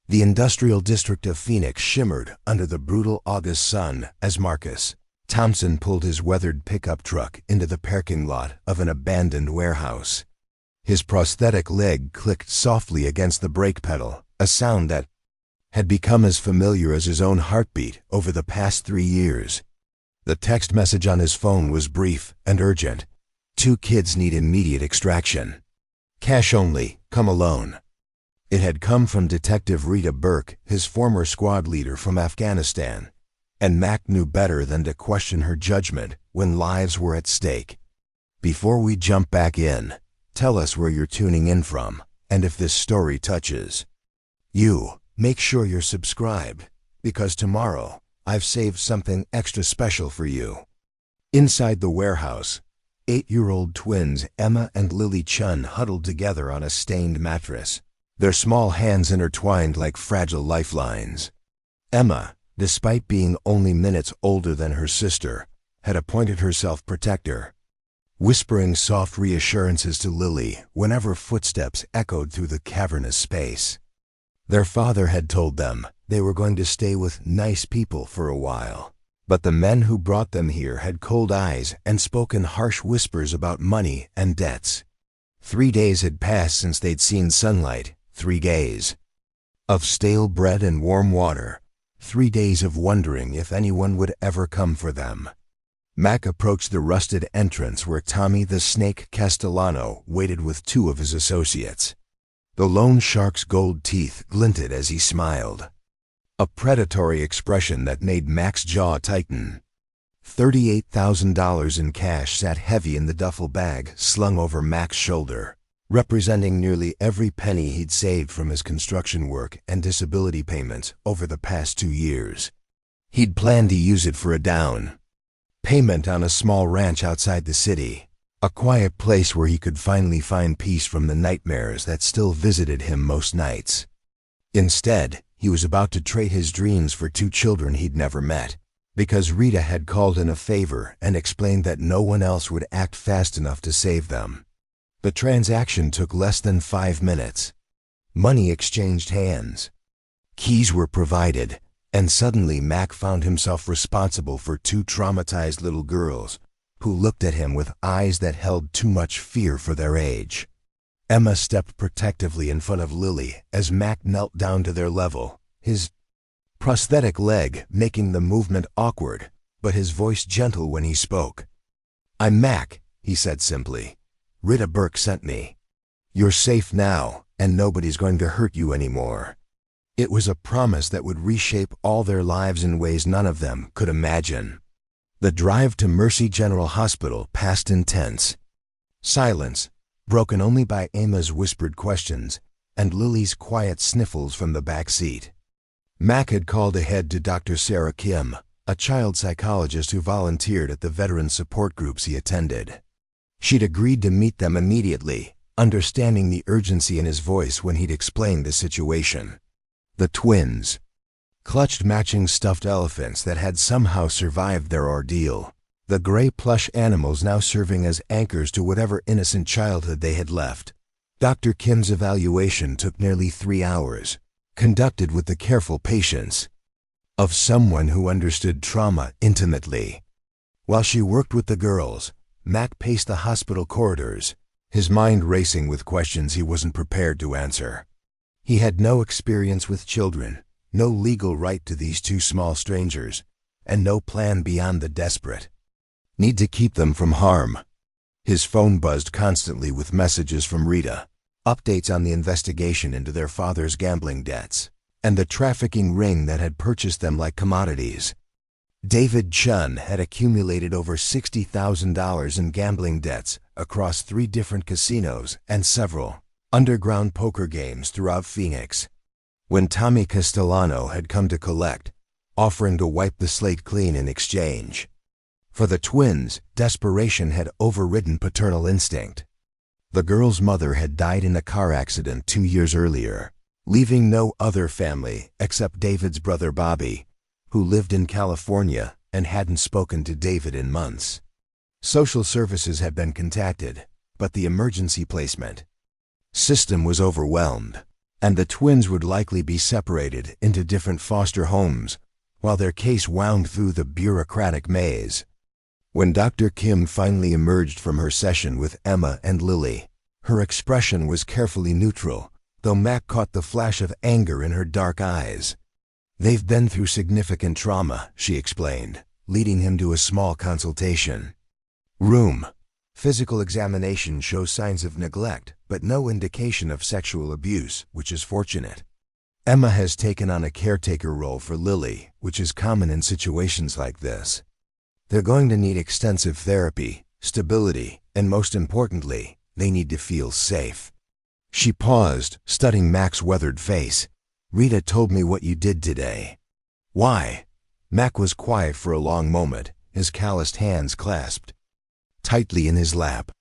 The industrial district of Phoenix shimmered under the brutal August sun as Marcus Thompson pulled his weathered pickup truck into the parking lot of an abandoned warehouse. His prosthetic leg clicked softly against the brake pedal, a sound that had become as familiar as his own heartbeat over the past 3 years. The text message on his phone was brief and urgent. 2 kids need immediate extraction. Cash only, come alone. It had come from Detective Rita Burke, his former squad leader from Afghanistan, and Mac knew better than to question her judgment when lives were at stake. Before we jump back in, tell us where you're tuning in from, and if this story touches you, make sure you're subscribed, because tomorrow I've saved something extra special for you. Inside the warehouse, 8-year-old twins Emma and Lily Chen huddled together on a stained mattress, their small hands intertwined like fragile lifelines. Emma, despite being only minutes older than her sister, had appointed herself protector, whispering soft reassurances to Lily whenever footsteps echoed through the cavernous space. Their father had told them they were going to stay with nice people for a while, but the men who brought them here had cold eyes and spoken harsh whispers about money and debts. 3 days had passed since they'd seen sunlight, 3 days of stale bread and warm water, 3 days of wondering if anyone would ever come for them. Mac approached the rusted entrance where Tommy the Snake Castellano waited with 2 of his associates. The loan shark's gold teeth glinted as he smiled, a predatory expression that made Mac's jaw tighten. $38,000 in cash sat heavy in the duffel bag slung over Mac's shoulder, representing nearly every penny he'd saved from his construction work and disability payments over the past 2 years. He'd planned to use it for a down payment on a small ranch outside the city, a quiet place where he could finally find peace from the nightmares that still visited him most nights. Instead, he was about to trade his dreams for 2 children he'd never met, because Rita had called in a favor and explained that no one else would act fast enough to save them. The transaction took less than 5 minutes. Money exchanged hands. Keys were provided, and suddenly Mac found himself responsible for 2 traumatized little girls who looked at him with eyes that held too much fear for their age. Emma stepped protectively in front of Lily as Mac knelt down to their level, his prosthetic leg making the movement awkward, but his voice gentle when he spoke. "I'm Mac," he said simply. "Rita Burke sent me. You're safe now, and nobody's going to hurt you anymore." It was a promise that would reshape all their lives in ways none of them could imagine. The drive to Mercy General Hospital passed in tense silence, broken only by Emma's whispered questions and Lily's quiet sniffles from the back seat. Mac had called ahead to Dr. Sarah Kim, a child psychologist who volunteered at the veteran support groups he attended. She'd agreed to meet them immediately, understanding the urgency in his voice when he'd explained the situation. The twins clutched matching stuffed elephants that had somehow survived their ordeal, the gray plush animals now serving as anchors to whatever innocent childhood they had left. Dr. Kim's evaluation took nearly 3 hours, conducted with the careful patience of someone who understood trauma intimately. While she worked with the girls, Mac paced the hospital corridors, his mind racing with questions he wasn't prepared to answer. He had no experience with children, no legal right to these 2 small strangers, and no plan beyond the desperate. Need to keep them from harm. His phone buzzed constantly with messages from Rita, updates on the investigation into their father's gambling debts, and the trafficking ring that had purchased them like commodities. David Chun had accumulated over $60,000 in gambling debts across 3 different casinos and several underground poker games throughout Phoenix. When Tommy Castellano had come to collect, offering to wipe the slate clean in exchange. For the twins, desperation had overridden paternal instinct. The girl's mother had died in a car accident 2 years earlier, leaving no other family except David's brother Bobby, who lived in California and hadn't spoken to David in months. Social services had been contacted, but the emergency placement system was overwhelmed. and the twins would likely be separated into different foster homes while their case wound through the bureaucratic maze. When Dr. Kim finally emerged from her session with Emma and Lily, her expression was carefully neutral, though Mac caught the flash of anger in her dark eyes. "They've been through significant trauma," she explained, leading him to a small consultation room. Physical examination shows signs of neglect, but no indication of sexual abuse, which is fortunate. Emma has taken on a caretaker role for Lily, which is common in situations like this. They're going to need extensive therapy, stability, and most importantly, they need to feel safe. She paused, studying Mac's weathered face. "Rita told me what you did today." "Why?" Mac was quiet for a long moment, his calloused hands clasped tightly in his lap.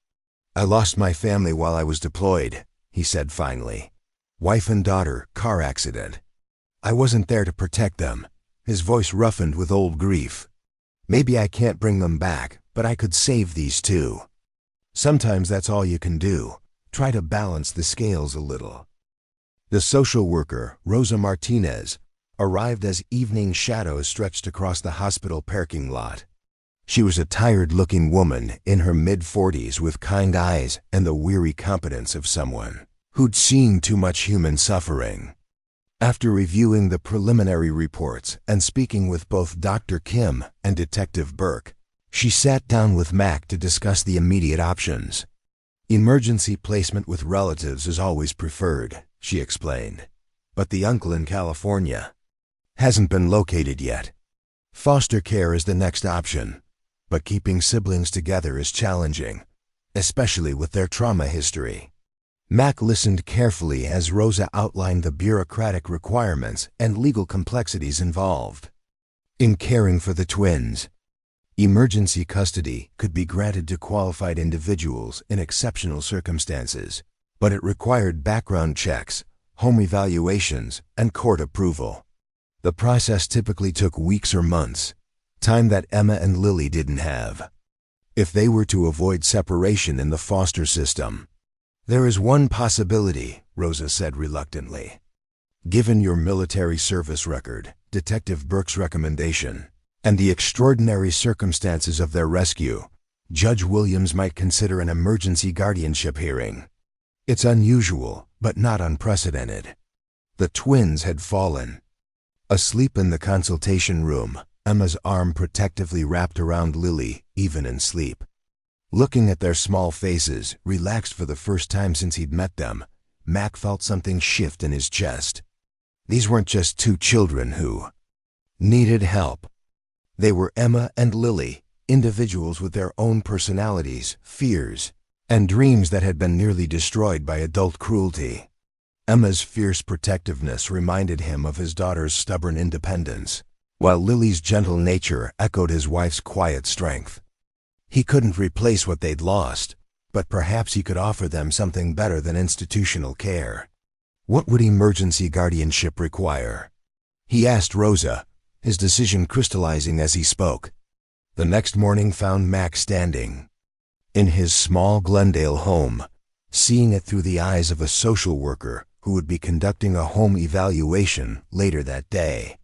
"I lost my family while I was deployed," he said finally. "Wife and daughter, car accident. I wasn't there to protect them," his voice roughened with old grief. "Maybe I can't bring them back, but I could save these two. Sometimes that's all you can do. Try to balance the scales a little." The social worker, Rosa Martinez, arrived as evening shadows stretched across the hospital parking lot. She was a tired-looking woman in her mid-40s with kind eyes and the weary competence of someone who'd seen too much human suffering. After reviewing the preliminary reports and speaking with both Dr. Kim and Detective Burke, she sat down with Mac to discuss the immediate options. "Emergency placement with relatives is always preferred," she explained, "but the uncle in California hasn't been located yet. Foster care is the next option, but keeping siblings together is challenging, especially with their trauma history." Mac listened carefully as Rosa outlined the bureaucratic requirements and legal complexities involved. In caring for the twins, emergency custody could be granted to qualified individuals in exceptional circumstances, but it required background checks, home evaluations, and court approval. The process typically took weeks or months, time that Emma and Lily didn't have. If they were to avoid separation in the foster system, "There is one possibility," Rosa said reluctantly. "Given your military service record, Detective Burke's recommendation, and the extraordinary circumstances of their rescue, Judge Williams might consider an emergency guardianship hearing. It's unusual, but not unprecedented." The twins had fallen. Asleep in the consultation room, Emma's arm protectively wrapped around Lily, even in sleep. Looking at their small faces, relaxed for the first time since he'd met them, Mac felt something shift in his chest. These weren't just two children who needed help. They were Emma and Lily, individuals with their own personalities, fears, and dreams that had been nearly destroyed by adult cruelty. Emma's fierce protectiveness reminded him of his daughter's stubborn independence, while Lily's gentle nature echoed his wife's quiet strength. He couldn't replace what they'd lost, but perhaps he could offer them something better than institutional care. What would emergency guardianship require? He asked Rosa, his decision crystallizing as he spoke. The next morning found Mac standing in his small Glendale home, seeing it through the eyes of a social worker who would be conducting a home evaluation later that day.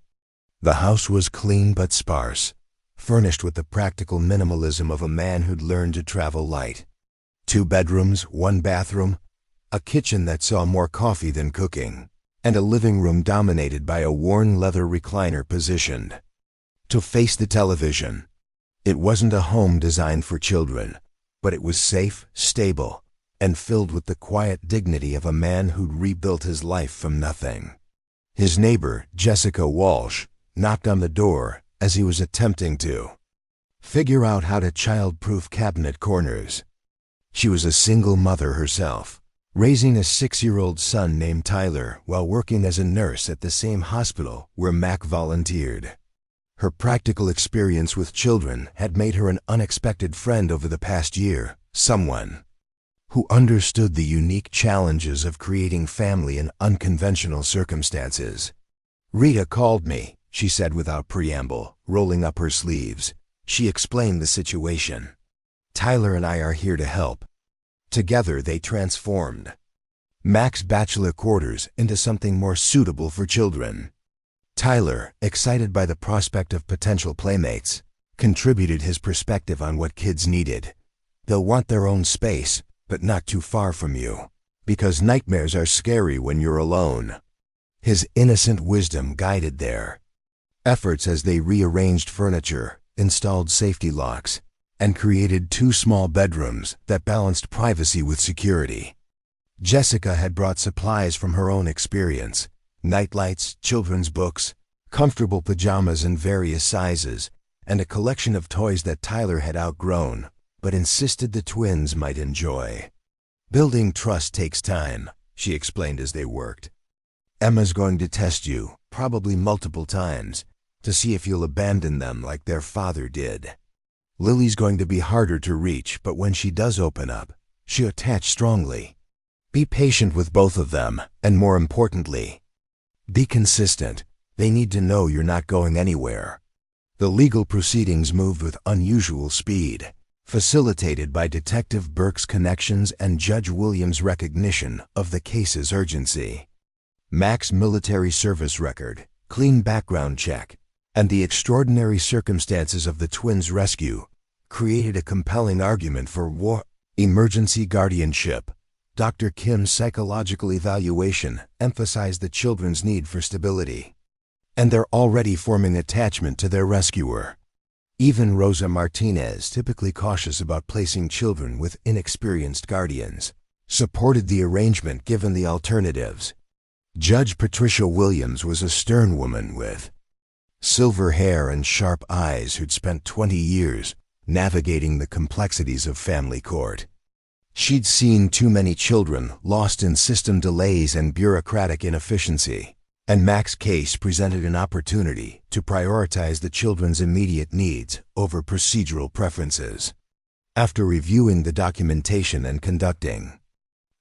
The house was clean but sparse, furnished with the practical minimalism of a man who'd learned to travel light. 2 bedrooms, 1 bathroom, a kitchen that saw more coffee than cooking, and a living room dominated by a worn leather recliner positioned to face the television. It wasn't a home designed for children, but it was safe, stable, and filled with the quiet dignity of a man who'd rebuilt his life from nothing. His neighbor, Jessica Walsh, knocked on the door as he was attempting to figure out how to child-proof cabinet corners. She was a single mother herself, raising a 6-year-old son named Tyler while working as a nurse at the same hospital where Mac volunteered. Her practical experience with children had made her an unexpected friend over the past year, someone who understood the unique challenges of creating family in unconventional circumstances. "Rita called me," she said without preamble, rolling up her sleeves. She explained the situation. "Tyler and I are here to help." Together they transformed Mac's bachelor quarters into something more suitable for children. Tyler, excited by the prospect of potential playmates, contributed his perspective on what kids needed. They'll want their own space, but not too far from you, because nightmares are scary when you're alone. His innocent wisdom guided their efforts as they rearranged furniture, installed safety locks, and created 2 small bedrooms that balanced privacy with security. Jessica had brought supplies from her own experience: nightlights, children's books, comfortable pajamas in various sizes, and a collection of toys that Tyler had outgrown, but insisted the twins might enjoy. "Building trust takes time," she explained as they worked. "Emma's going to test you, probably multiple times, to see if you'll abandon them like their father did. Lily's going to be harder to reach, but when she does open up, she'll attach strongly. Be patient with both of them, and more importantly, be consistent. They need to know you're not going anywhere." The legal proceedings moved with unusual speed, facilitated by Detective Burke's connections and Judge Williams' recognition of the case's urgency. Mac's military service record, clean background check, and the extraordinary circumstances of the twins' rescue created a compelling argument for emergency guardianship. Dr. Kim's psychological evaluation emphasized the children's need for stability, and they're already forming attachment to their rescuer. Even Rosa Martinez, typically cautious about placing children with inexperienced guardians, supported the arrangement given the alternatives. Judge Patricia Williams was a stern woman with silver hair and sharp eyes who'd spent 20 years navigating the complexities of family court. She'd seen too many children lost in system delays and bureaucratic inefficiency, and Mac's case presented an opportunity to prioritize the children's immediate needs over procedural preferences. After reviewing the documentation and conducting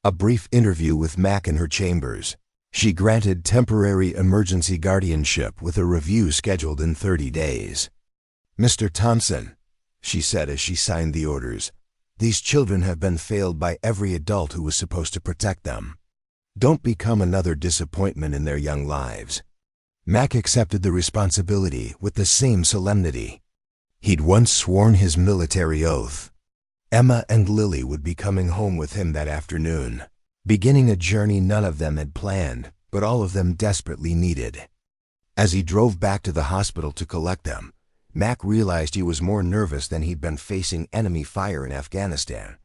a brief interview with Mac in her chambers, she granted temporary emergency guardianship with a review scheduled in 30 days. "Mr. Thompson," she said as she signed the orders, "these children have been failed by every adult who was supposed to protect them. Don't become another disappointment in their young lives." Mac accepted the responsibility with the same solemnity. He'd once sworn his military oath. Emma and Lily would be coming home with him that afternoon, beginning a journey none of them had planned, but all of them desperately needed. As he drove back to the hospital to collect them, Mac realized he was more nervous than he'd been facing enemy fire in Afghanistan.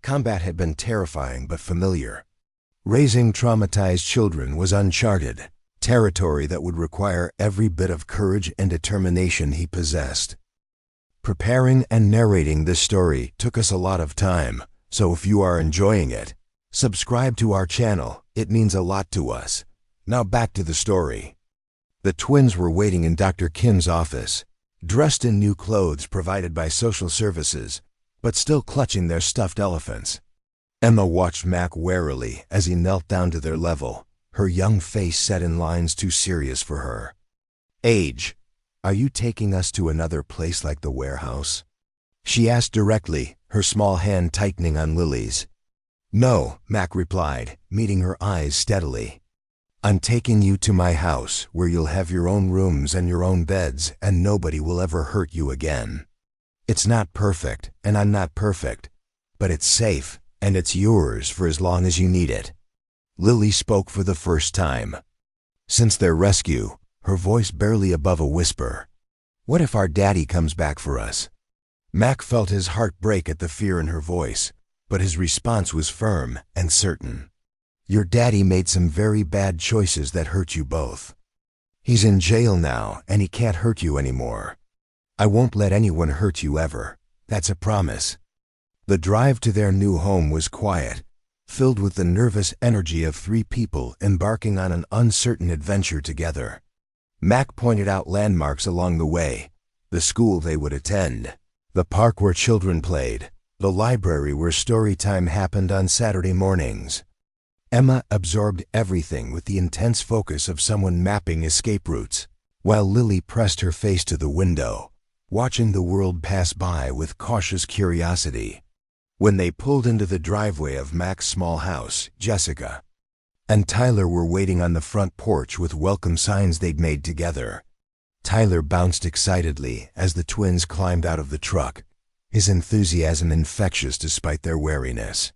Combat had been terrifying but familiar. Raising traumatized children was uncharted, territory that would require every bit of courage and determination he possessed. Preparing and narrating this story took us a lot of time, so if you are enjoying it, subscribe to our channel. It means a lot to us. Now back to the story. The twins were waiting in Dr. Kim's office, dressed in new clothes provided by social services, but still clutching their stuffed elephants. Emma watched Mac warily as he knelt down to their level, her young face set in lines too serious for her. "Age, are you taking us to another place like the warehouse?" she asked directly, her small hand tightening on Lily's. "No," Mac replied, meeting her eyes steadily. "I'm taking you to my house, where you'll have your own rooms and your own beds, and nobody will ever hurt you again. It's not perfect, and I'm not perfect, but it's safe, and it's yours for as long as you need it." Lily spoke for the first time. Since their rescue, her voice barely above a whisper. "What if our daddy comes back for us?" Mac felt his heart break at the fear in her voice, but his response was firm and certain. "Your daddy made some very bad choices that hurt you both. He's in jail now, and he can't hurt you anymore. I won't let anyone hurt you ever. That's a promise." The drive to their new home was quiet, filled with the nervous energy of 3 people embarking on an uncertain adventure together. Mac pointed out landmarks along the way: the school they would attend, the park where children played, the library where story time happened on Saturday mornings. Emma absorbed everything with the intense focus of someone mapping escape routes, while Lily pressed her face to the window, watching the world pass by with cautious curiosity. When they pulled into the driveway of Mac's small house, Jessica, and Tyler were waiting on the front porch with welcome signs they'd made together. Tyler bounced excitedly as the twins climbed out of the truck, his enthusiasm infectious despite their wariness.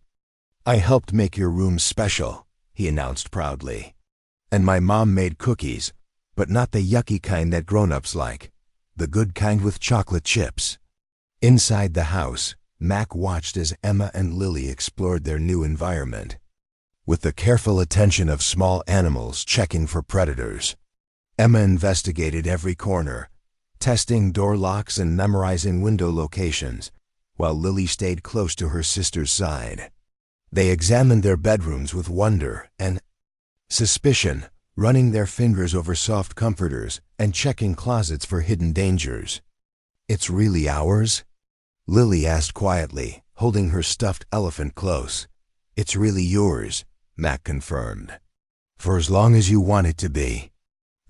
"I helped make your room special," he announced proudly. "And my mom made cookies, but not the yucky kind that grown-ups like, the good kind with chocolate chips." Inside the house, Mac watched as Emma and Lily explored their new environment. With the careful attention of small animals checking for predators, Emma investigated every corner, testing door locks and memorizing window locations, while Lily stayed close to her sister's side. They examined their bedrooms with wonder and suspicion, running their fingers over soft comforters and checking closets for hidden dangers. "It's really ours?" Lily asked quietly, holding her stuffed elephant close. "It's really yours," Mac confirmed. "For as long as you want it to be."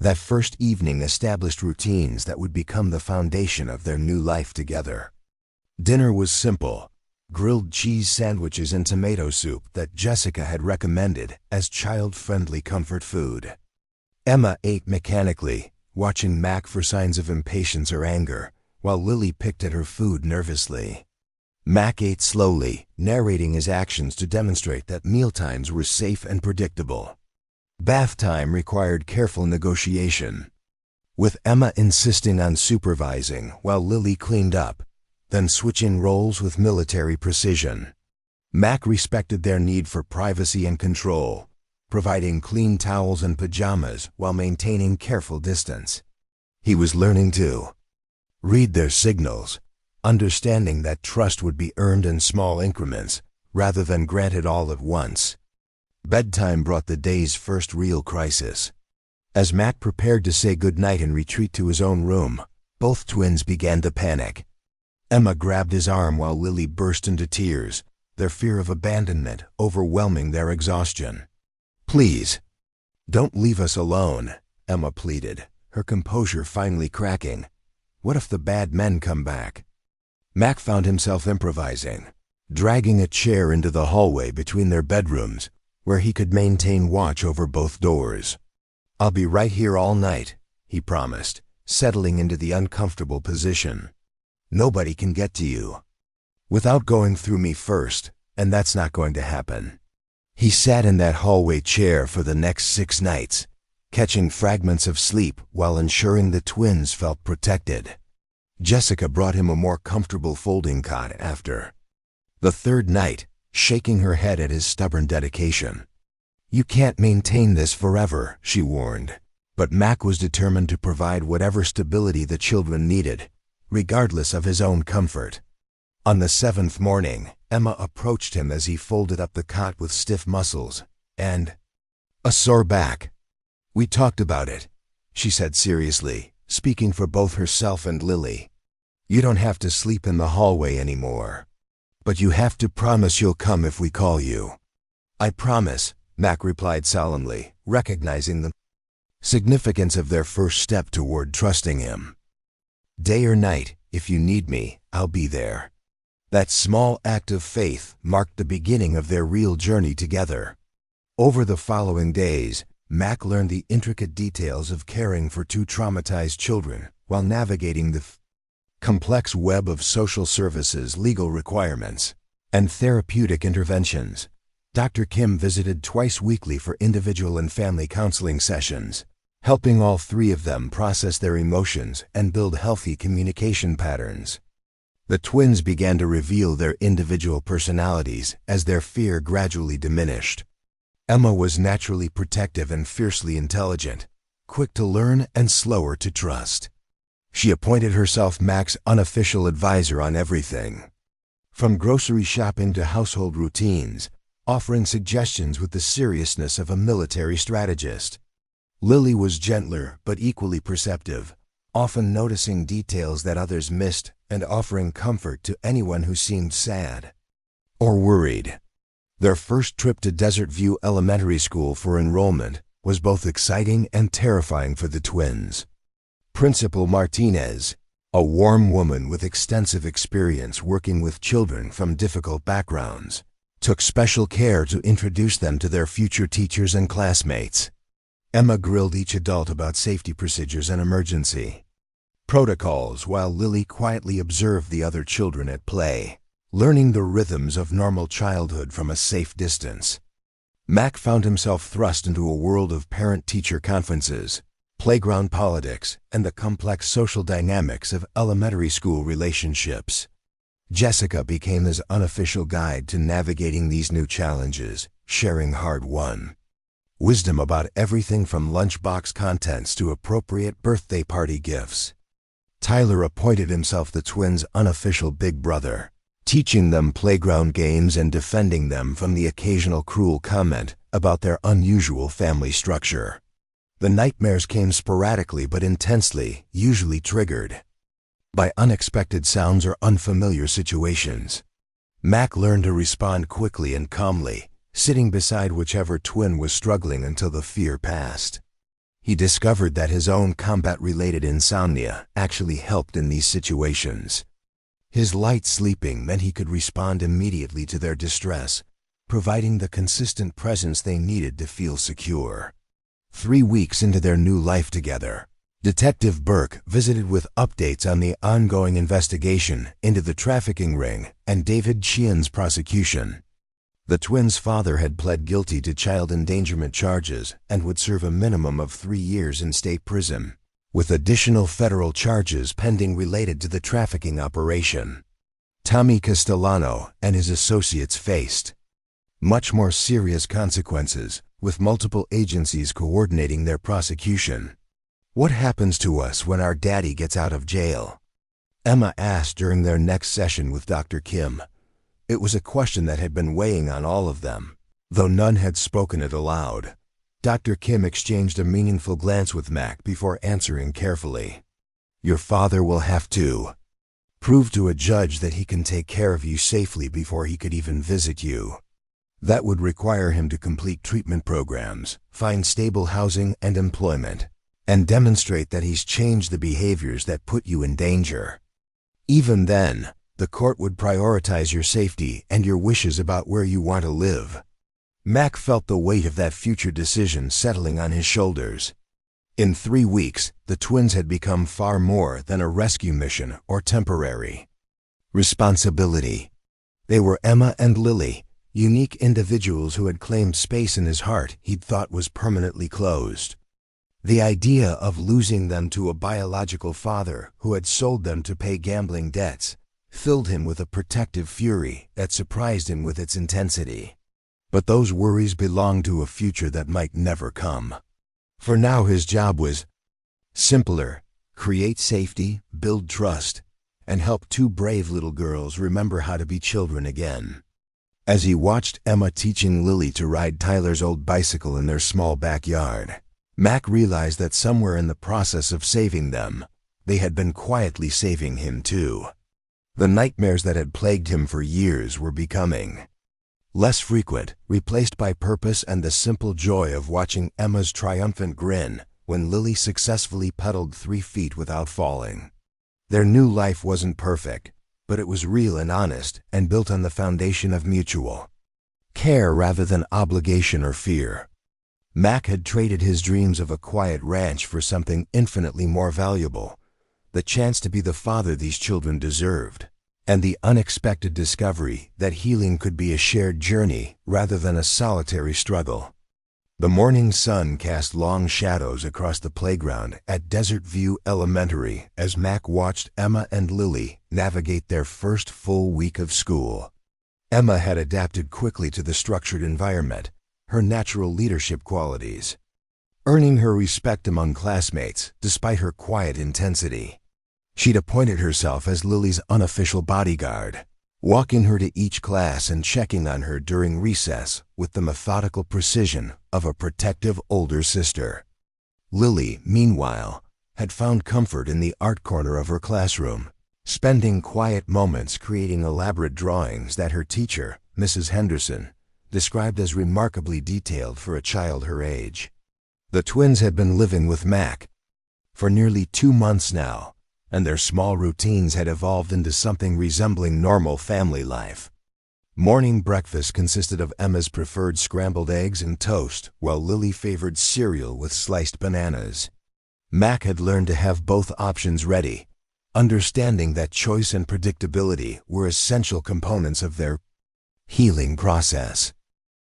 That first evening established routines that would become the foundation of their new life together. Dinner was simple: grilled cheese sandwiches and tomato soup that Jessica had recommended as child-friendly comfort food. Emma ate mechanically, watching Mac for signs of impatience or anger, while Lily picked at her food nervously. Mac ate slowly, narrating his actions to demonstrate that mealtimes were safe and predictable. Bath time required careful negotiation, with Emma insisting on supervising while Lily cleaned up, then switching roles with military precision. Mac respected their need for privacy and control, providing clean towels and pajamas while maintaining careful distance. He was learning to read their signals, understanding that trust would be earned in small increments rather than granted all at once. Bedtime brought the day's first real crisis. As Mac prepared to say goodnight and retreat to his own room, both twins began to panic. Emma grabbed his arm while Lily burst into tears, their fear of abandonment overwhelming their exhaustion. "Please, don't leave us alone," Emma pleaded, her composure finally cracking. "What if the bad men come back?" Mac found himself improvising, dragging a chair into the hallway between their bedrooms, where he could maintain watch over both doors. "I'll be right here all night," he promised, settling into the uncomfortable position. "Nobody can get to you without going through me first, and that's not going to happen." He sat in that hallway chair for the next 6 nights, catching fragments of sleep while ensuring the twins felt protected. Jessica brought him a more comfortable folding cot after the 3rd night, shaking her head at his stubborn dedication. "You can't maintain this forever," she warned, but Mac was determined to provide whatever stability the children needed, regardless of his own comfort. On the 7th morning, Emma approached him as he folded up the cot with stiff muscles and a sore back. "We talked about it," she said seriously, speaking for both herself and Lily. "You don't have to sleep in the hallway anymore. But you have to promise you'll come if we call you." "I promise," Mac replied solemnly, recognizing the significance of their first step toward trusting him. "Day or night, if you need me, I'll be there." That small act of faith marked the beginning of their real journey together. Over the following days, Mac learned the intricate details of caring for 2 traumatized children while navigating the complex web of social services, legal requirements, and therapeutic interventions. Dr. Kim visited twice weekly for individual and family counseling sessions, helping all 3 of them process their emotions and build healthy communication patterns. The twins began to reveal their individual personalities as their fear gradually diminished. Emma was naturally protective and fiercely intelligent, quick to learn and slower to trust. She appointed herself Mac's unofficial advisor on everything, from grocery shopping to household routines, offering suggestions with the seriousness of a military strategist. Lily was gentler but equally perceptive, often noticing details that others missed and offering comfort to anyone who seemed sad or worried. Their first trip to Desert View Elementary School for enrollment was both exciting and terrifying for the twins. Principal Martinez, a warm woman with extensive experience working with children from difficult backgrounds, took special care to introduce them to their future teachers and classmates. Emma grilled each adult about safety procedures and emergency protocols while Lily quietly observed the other children at play, learning the rhythms of normal childhood from a safe distance. Mac found himself thrust into a world of parent-teacher conferences, playground politics, and the complex social dynamics of elementary school relationships. Jessica became his unofficial guide to navigating these new challenges, sharing hard-won wisdom about everything from lunchbox contents to appropriate birthday party gifts. Tyler appointed himself the twins' unofficial big brother, teaching them playground games and defending them from the occasional cruel comment about their unusual family structure. The nightmares came sporadically but intensely, usually triggered by unexpected sounds or unfamiliar situations. Mac learned to respond quickly and calmly, sitting beside whichever twin was struggling until the fear passed. He discovered that his own combat-related insomnia actually helped in these situations. His light sleeping meant he could respond immediately to their distress, providing the consistent presence they needed to feel secure. 3 weeks into their new life together, Detective Burke visited with updates on the ongoing investigation into the trafficking ring and David Chien's prosecution. The twins' father had pled guilty to child endangerment charges and would serve a minimum of 3 years in state prison, with additional federal charges pending related to the trafficking operation. Tommy Castellano and his associates faced much more serious consequences, with multiple agencies coordinating their prosecution. "What happens to us when our daddy gets out of jail?" Emma asked during their next session with Dr. Kim. It was a question that had been weighing on all of them, though none had spoken it aloud. Dr. Kim exchanged a meaningful glance with Mac before answering carefully. "Your father will have to prove to a judge that he can take care of you safely before he could even visit you. That would require him to complete treatment programs, find stable housing and employment, and demonstrate that he's changed the behaviors that put you in danger. Even then, the court would prioritize your safety and your wishes about where you want to live." Mac felt the weight of that future decision settling on his shoulders. In 3 weeks, the twins had become far more than a rescue mission or temporary responsibility. They were Emma and Lily, unique individuals who had claimed space in his heart he'd thought was permanently closed. The idea of losing them to a biological father who had sold them to pay gambling debts filled him with a protective fury that surprised him with its intensity. But those worries belonged to a future that might never come. For now his job was simpler: create safety, build trust, and help 2 brave little girls remember how to be children again. As he watched Emma teaching Lily to ride Tyler's old bicycle in their small backyard, Mac realized that somewhere in the process of saving them, they had been quietly saving him too. The nightmares that had plagued him for years were becoming less frequent, replaced by purpose and the simple joy of watching Emma's triumphant grin when Lily successfully pedaled 3 feet without falling. Their new life wasn't perfect, but it was real and honest and built on the foundation of mutual care rather than obligation or fear. Mac had traded his dreams of a quiet ranch for something infinitely more valuable: the chance to be the father these children deserved, and the unexpected discovery that healing could be a shared journey rather than a solitary struggle. The morning sun cast long shadows across the playground at Desert View Elementary as Mac watched Emma and Lily navigate their first full week of school. Emma had adapted quickly to the structured environment, her natural leadership qualities earning her respect among classmates despite her quiet intensity. She'd appointed herself as Lily's unofficial bodyguard, walking her to each class and checking on her during recess with the methodical precision of a protective older sister. Lily, meanwhile, had found comfort in the art corner of her classroom, spending quiet moments creating elaborate drawings that her teacher, Mrs. Henderson, described as remarkably detailed for a child her age. The twins had been living with Mac for nearly 2 months now, and their small routines had evolved into something resembling normal family life. Morning breakfast consisted of Emma's preferred scrambled eggs and toast, while Lily favored cereal with sliced bananas. Mac had learned to have both options ready, understanding that choice and predictability were essential components of their healing process.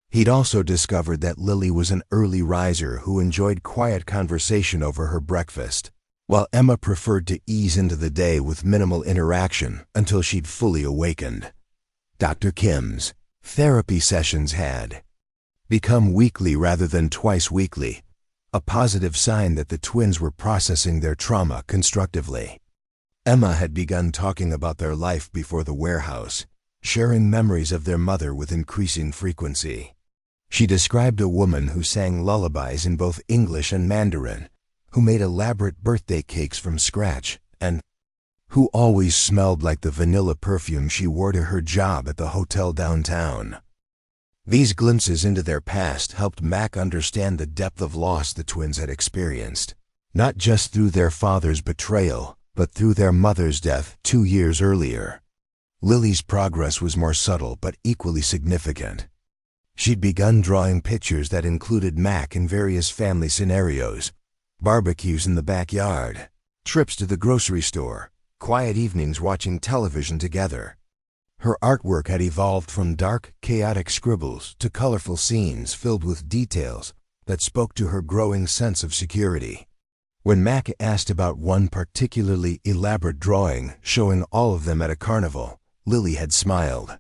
He'd also discovered that Lily was an early riser who enjoyed quiet conversation over her breakfast, while Emma preferred to ease into the day with minimal interaction until she'd fully awakened. Dr. Kim's therapy sessions had become weekly rather than twice weekly, a positive sign that the twins were processing their trauma constructively. Emma had begun talking about their life before the warehouse, sharing memories of their mother with increasing frequency. She described a woman who sang lullabies in both English and Mandarin, who made elaborate birthday cakes from scratch, and who always smelled like the vanilla perfume she wore to her job at the hotel downtown. These glimpses into their past helped Mac understand the depth of loss the twins had experienced, not just through their father's betrayal, but through their mother's death 2 years earlier. Lily's progress was more subtle but equally significant. She'd begun drawing pictures that included Mac in various family scenarios: barbecues in the backyard, trips to the grocery store, quiet evenings watching television together. Her artwork had evolved from dark, chaotic scribbles to colorful scenes filled with details that spoke to her growing sense of security. When Mac asked about one particularly elaborate drawing showing all of them at a carnival, Lily had smiled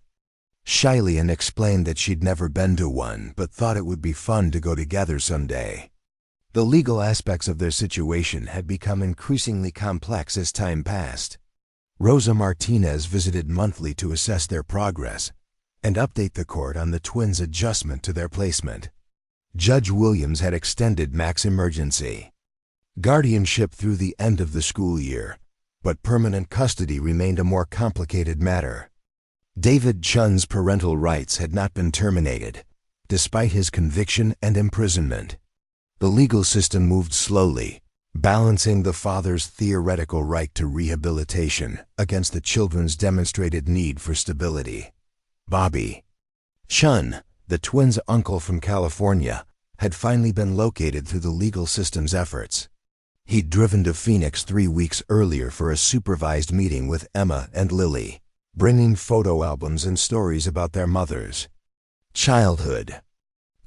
shyly and explained that she'd never been to one but thought it would be fun to go together someday. The legal aspects of their situation had become increasingly complex as time passed. Rosa Martinez visited monthly to assess their progress and update the court on the twins' adjustment to their placement. Judge Williams had extended Mac's emergency guardianship through the end of the school year, but permanent custody remained a more complicated matter. David Chun's parental rights had not been terminated, despite his conviction and imprisonment. The legal system moved slowly, balancing the father's theoretical right to rehabilitation against the children's demonstrated need for stability. Bobby Chun, the twins' uncle from California, had finally been located through the legal system's efforts. He'd driven to Phoenix 3 weeks earlier for a supervised meeting with Emma and Lily, bringing photo albums and stories about their mothers' childhood.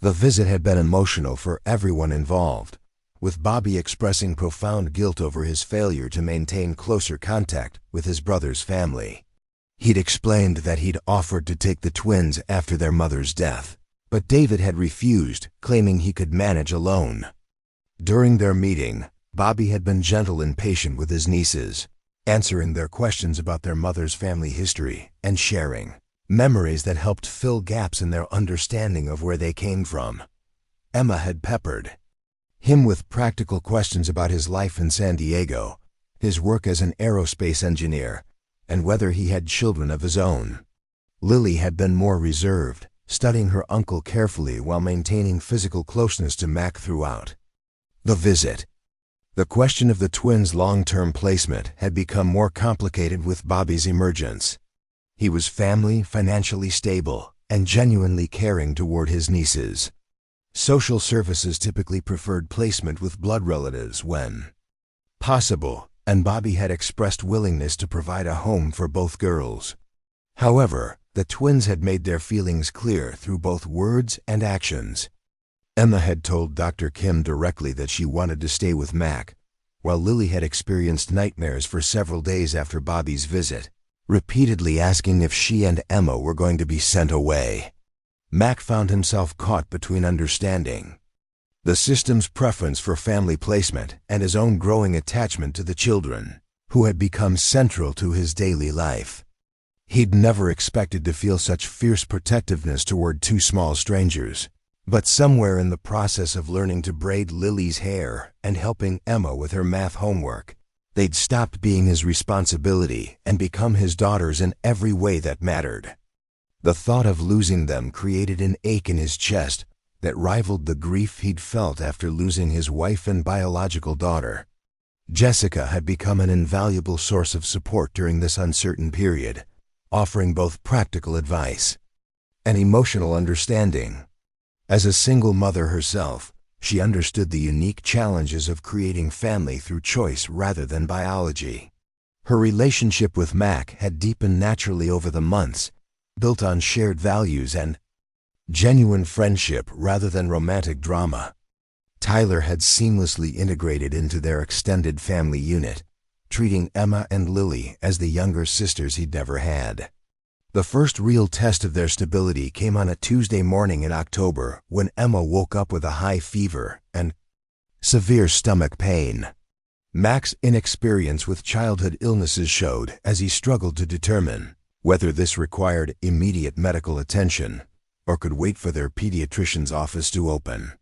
The visit had been emotional for everyone involved, with Bobby expressing profound guilt over his failure to maintain closer contact with his brother's family. He'd explained that he'd offered to take the twins after their mother's death, but David had refused, claiming he could manage alone. During their meeting, Bobby had been gentle and patient with his nieces, answering their questions about their mother's family history and sharing memories that helped fill gaps in their understanding of where they came from. Emma had peppered him with practical questions about his life in San Diego, his work as an aerospace engineer, and whether he had children of his own. Lily had been more reserved, studying her uncle carefully while maintaining physical closeness to Mac throughout the visit. The question of the twins' long-term placement had become more complicated with Bobby's emergence. He was financially stable, and genuinely caring toward his nieces. Social services typically preferred placement with blood relatives when possible, and Bobby had expressed willingness to provide a home for both girls. However, the twins had made their feelings clear through both words and actions. Emma had told Dr. Kim directly that she wanted to stay with Mac, while Lily had experienced nightmares for several days after Bobby's visit, repeatedly asking if she and Emma were going to be sent away. Mac found himself caught between understanding the system's preference for family placement and his own growing attachment to the children, who had become central to his daily life. He'd never expected to feel such fierce protectiveness toward two small strangers, but somewhere in the process of learning to braid Lily's hair and helping Emma with her math homework, they'd stopped being his responsibility and become his daughters in every way that mattered. The thought of losing them created an ache in his chest that rivaled the grief he'd felt after losing his wife and biological daughter. Jessica had become an invaluable source of support during this uncertain period, offering both practical advice and emotional understanding. As a single mother herself, she understood the unique challenges of creating family through choice rather than biology. Her relationship with Mac had deepened naturally over the months, built on shared values and genuine friendship rather than romantic drama. Tyler had seamlessly integrated into their extended family unit, treating Emma and Lily as the younger sisters he'd never had. The first real test of their stability came on a Tuesday morning in October when Emma woke up with a high fever and severe stomach pain. Mac's inexperience with childhood illnesses showed as he struggled to determine whether this required immediate medical attention or could wait for their pediatrician's office to open.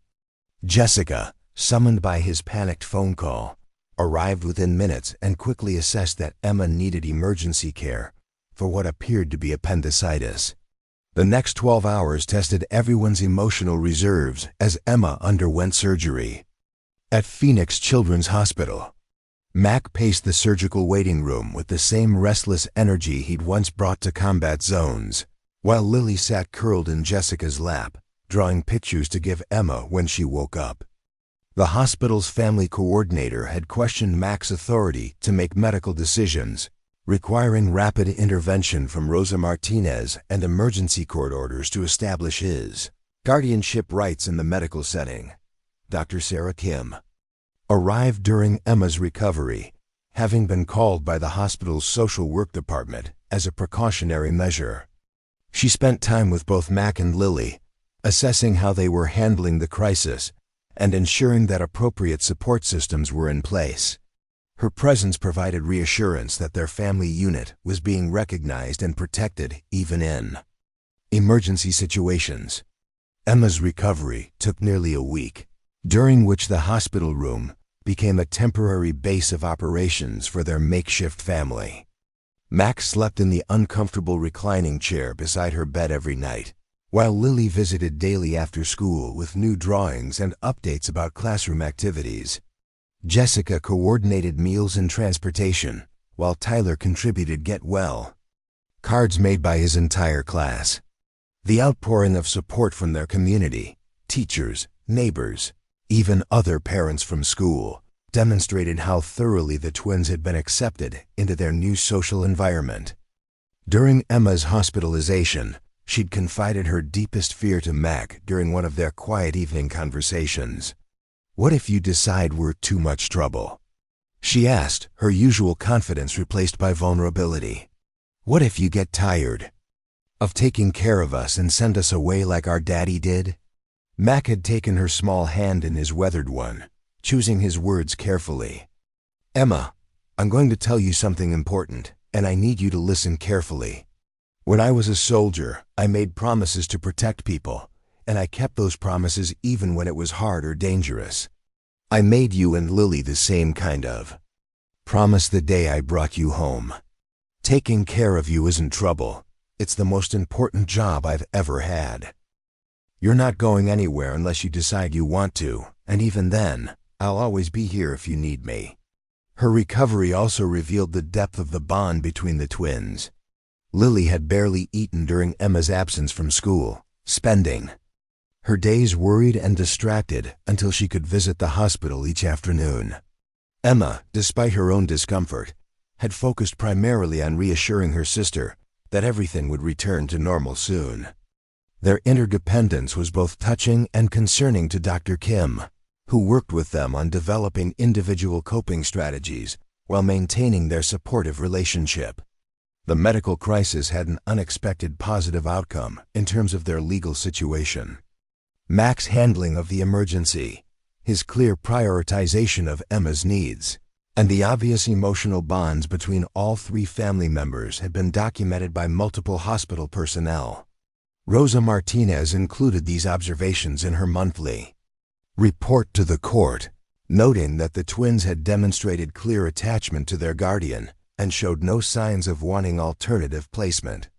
Jessica, summoned by his panicked phone call, arrived within minutes and quickly assessed that Emma needed emergency care for what appeared to be appendicitis. The next 12 hours tested everyone's emotional reserves as Emma underwent surgery. At Phoenix Children's Hospital, Mac paced the surgical waiting room with the same restless energy he'd once brought to combat zones, while Lily sat curled in Jessica's lap, drawing pictures to give Emma when she woke up. The hospital's family coordinator had questioned Mac's authority to make medical decisions, requiring rapid intervention from Rosa Martinez and emergency court orders to establish his guardianship rights in the medical setting. Dr. Sarah Kim arrived during Emma's recovery, having been called by the hospital's social work department as a precautionary measure. She spent time with both Mac and Lily, assessing how they were handling the crisis and ensuring that appropriate support systems were in place. Her presence provided reassurance that their family unit was being recognized and protected even in emergency situations. Emma's recovery took nearly a week, during which the hospital room became a temporary base of operations for their makeshift family. Mac slept in the uncomfortable reclining chair beside her bed every night, while Lily visited daily after school with new drawings and updates about classroom activities. Jessica coordinated meals and transportation, while Tyler contributed get well cards made by his entire class. The outpouring of support from their community, teachers, neighbors, even other parents from school, demonstrated how thoroughly the twins had been accepted into their new social environment. During Emma's hospitalization, she'd confided her deepest fear to Mac during one of their quiet evening conversations. "What if you decide we're too much trouble?" she asked, her usual confidence replaced by vulnerability. "What if you get tired of taking care of us and send us away like our daddy did?" Mac had taken her small hand in his weathered one, choosing his words carefully. "Emma, I'm going to tell you something important, and I need you to listen carefully. When I was a soldier, I made promises to protect people, and I kept those promises even when it was hard or dangerous. I made you and Lily the same kind of promise the day I brought you home. Taking care of you isn't trouble. It's the most important job I've ever had. You're not going anywhere unless you decide you want to, and even then, I'll always be here if you need me." Her recovery also revealed the depth of the bond between the twins. Lily had barely eaten during Emma's absence from school, spending her days worried and distracted until she could visit the hospital each afternoon. Emma, despite her own discomfort, had focused primarily on reassuring her sister that everything would return to normal soon. Their interdependence was both touching and concerning to Dr. Kim, who worked with them on developing individual coping strategies while maintaining their supportive relationship. The medical crisis had an unexpected positive outcome in terms of their legal situation. Mac's handling of the emergency, his clear prioritization of Emma's needs, and the obvious emotional bonds between all three family members had been documented by multiple hospital personnel. Rosa Martinez included these observations in her monthly report to the court, noting that the twins had demonstrated clear attachment to their guardian and showed no signs of wanting alternative placement.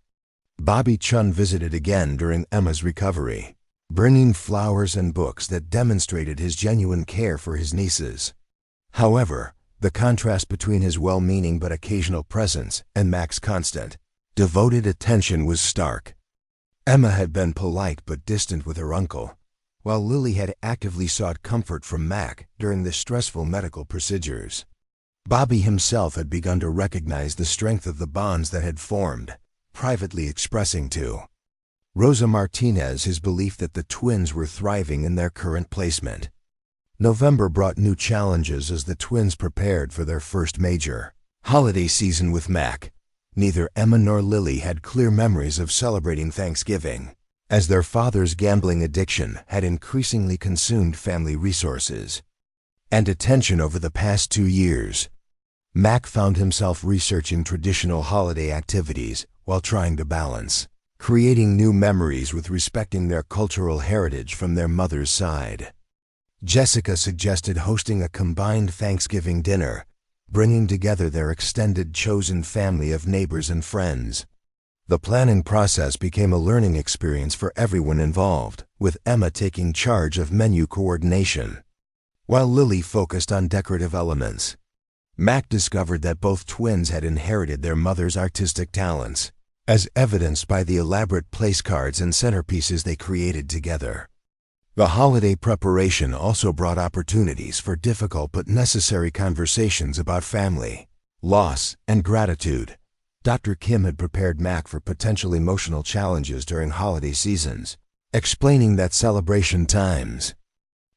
Bobby Chun visited again during Emma's recovery, bringing flowers and books that demonstrated his genuine care for his nieces. However, the contrast between his well-meaning but occasional presence and Mac's constant, devoted attention was stark. Emma had been polite but distant with her uncle, while Lily had actively sought comfort from Mac during the stressful medical procedures. Bobby himself had begun to recognize the strength of the bonds that had formed, privately expressing to Rosa Martinez his belief that the twins were thriving in their current placement. November brought new challenges as the twins prepared for their first major holiday season with Mac. Neither Emma nor Lily had clear memories of celebrating Thanksgiving, as their father's gambling addiction had increasingly consumed family resources and attention over the past 2 years. Mac found himself researching traditional holiday activities while trying to balance creating new memories with respecting their cultural heritage from their mother's side. Jessica suggested hosting a combined Thanksgiving dinner, bringing together their extended chosen family of neighbors and friends. The planning process became a learning experience for everyone involved, with Emma taking charge of menu coordination, while Lily focused on decorative elements. Mac discovered that both twins had inherited their mother's artistic talents, as evidenced by the elaborate place cards and centerpieces they created together. The holiday preparation also brought opportunities for difficult but necessary conversations about family, loss, and gratitude. Dr. Kim had prepared Mac for potential emotional challenges during holiday seasons, explaining that celebration times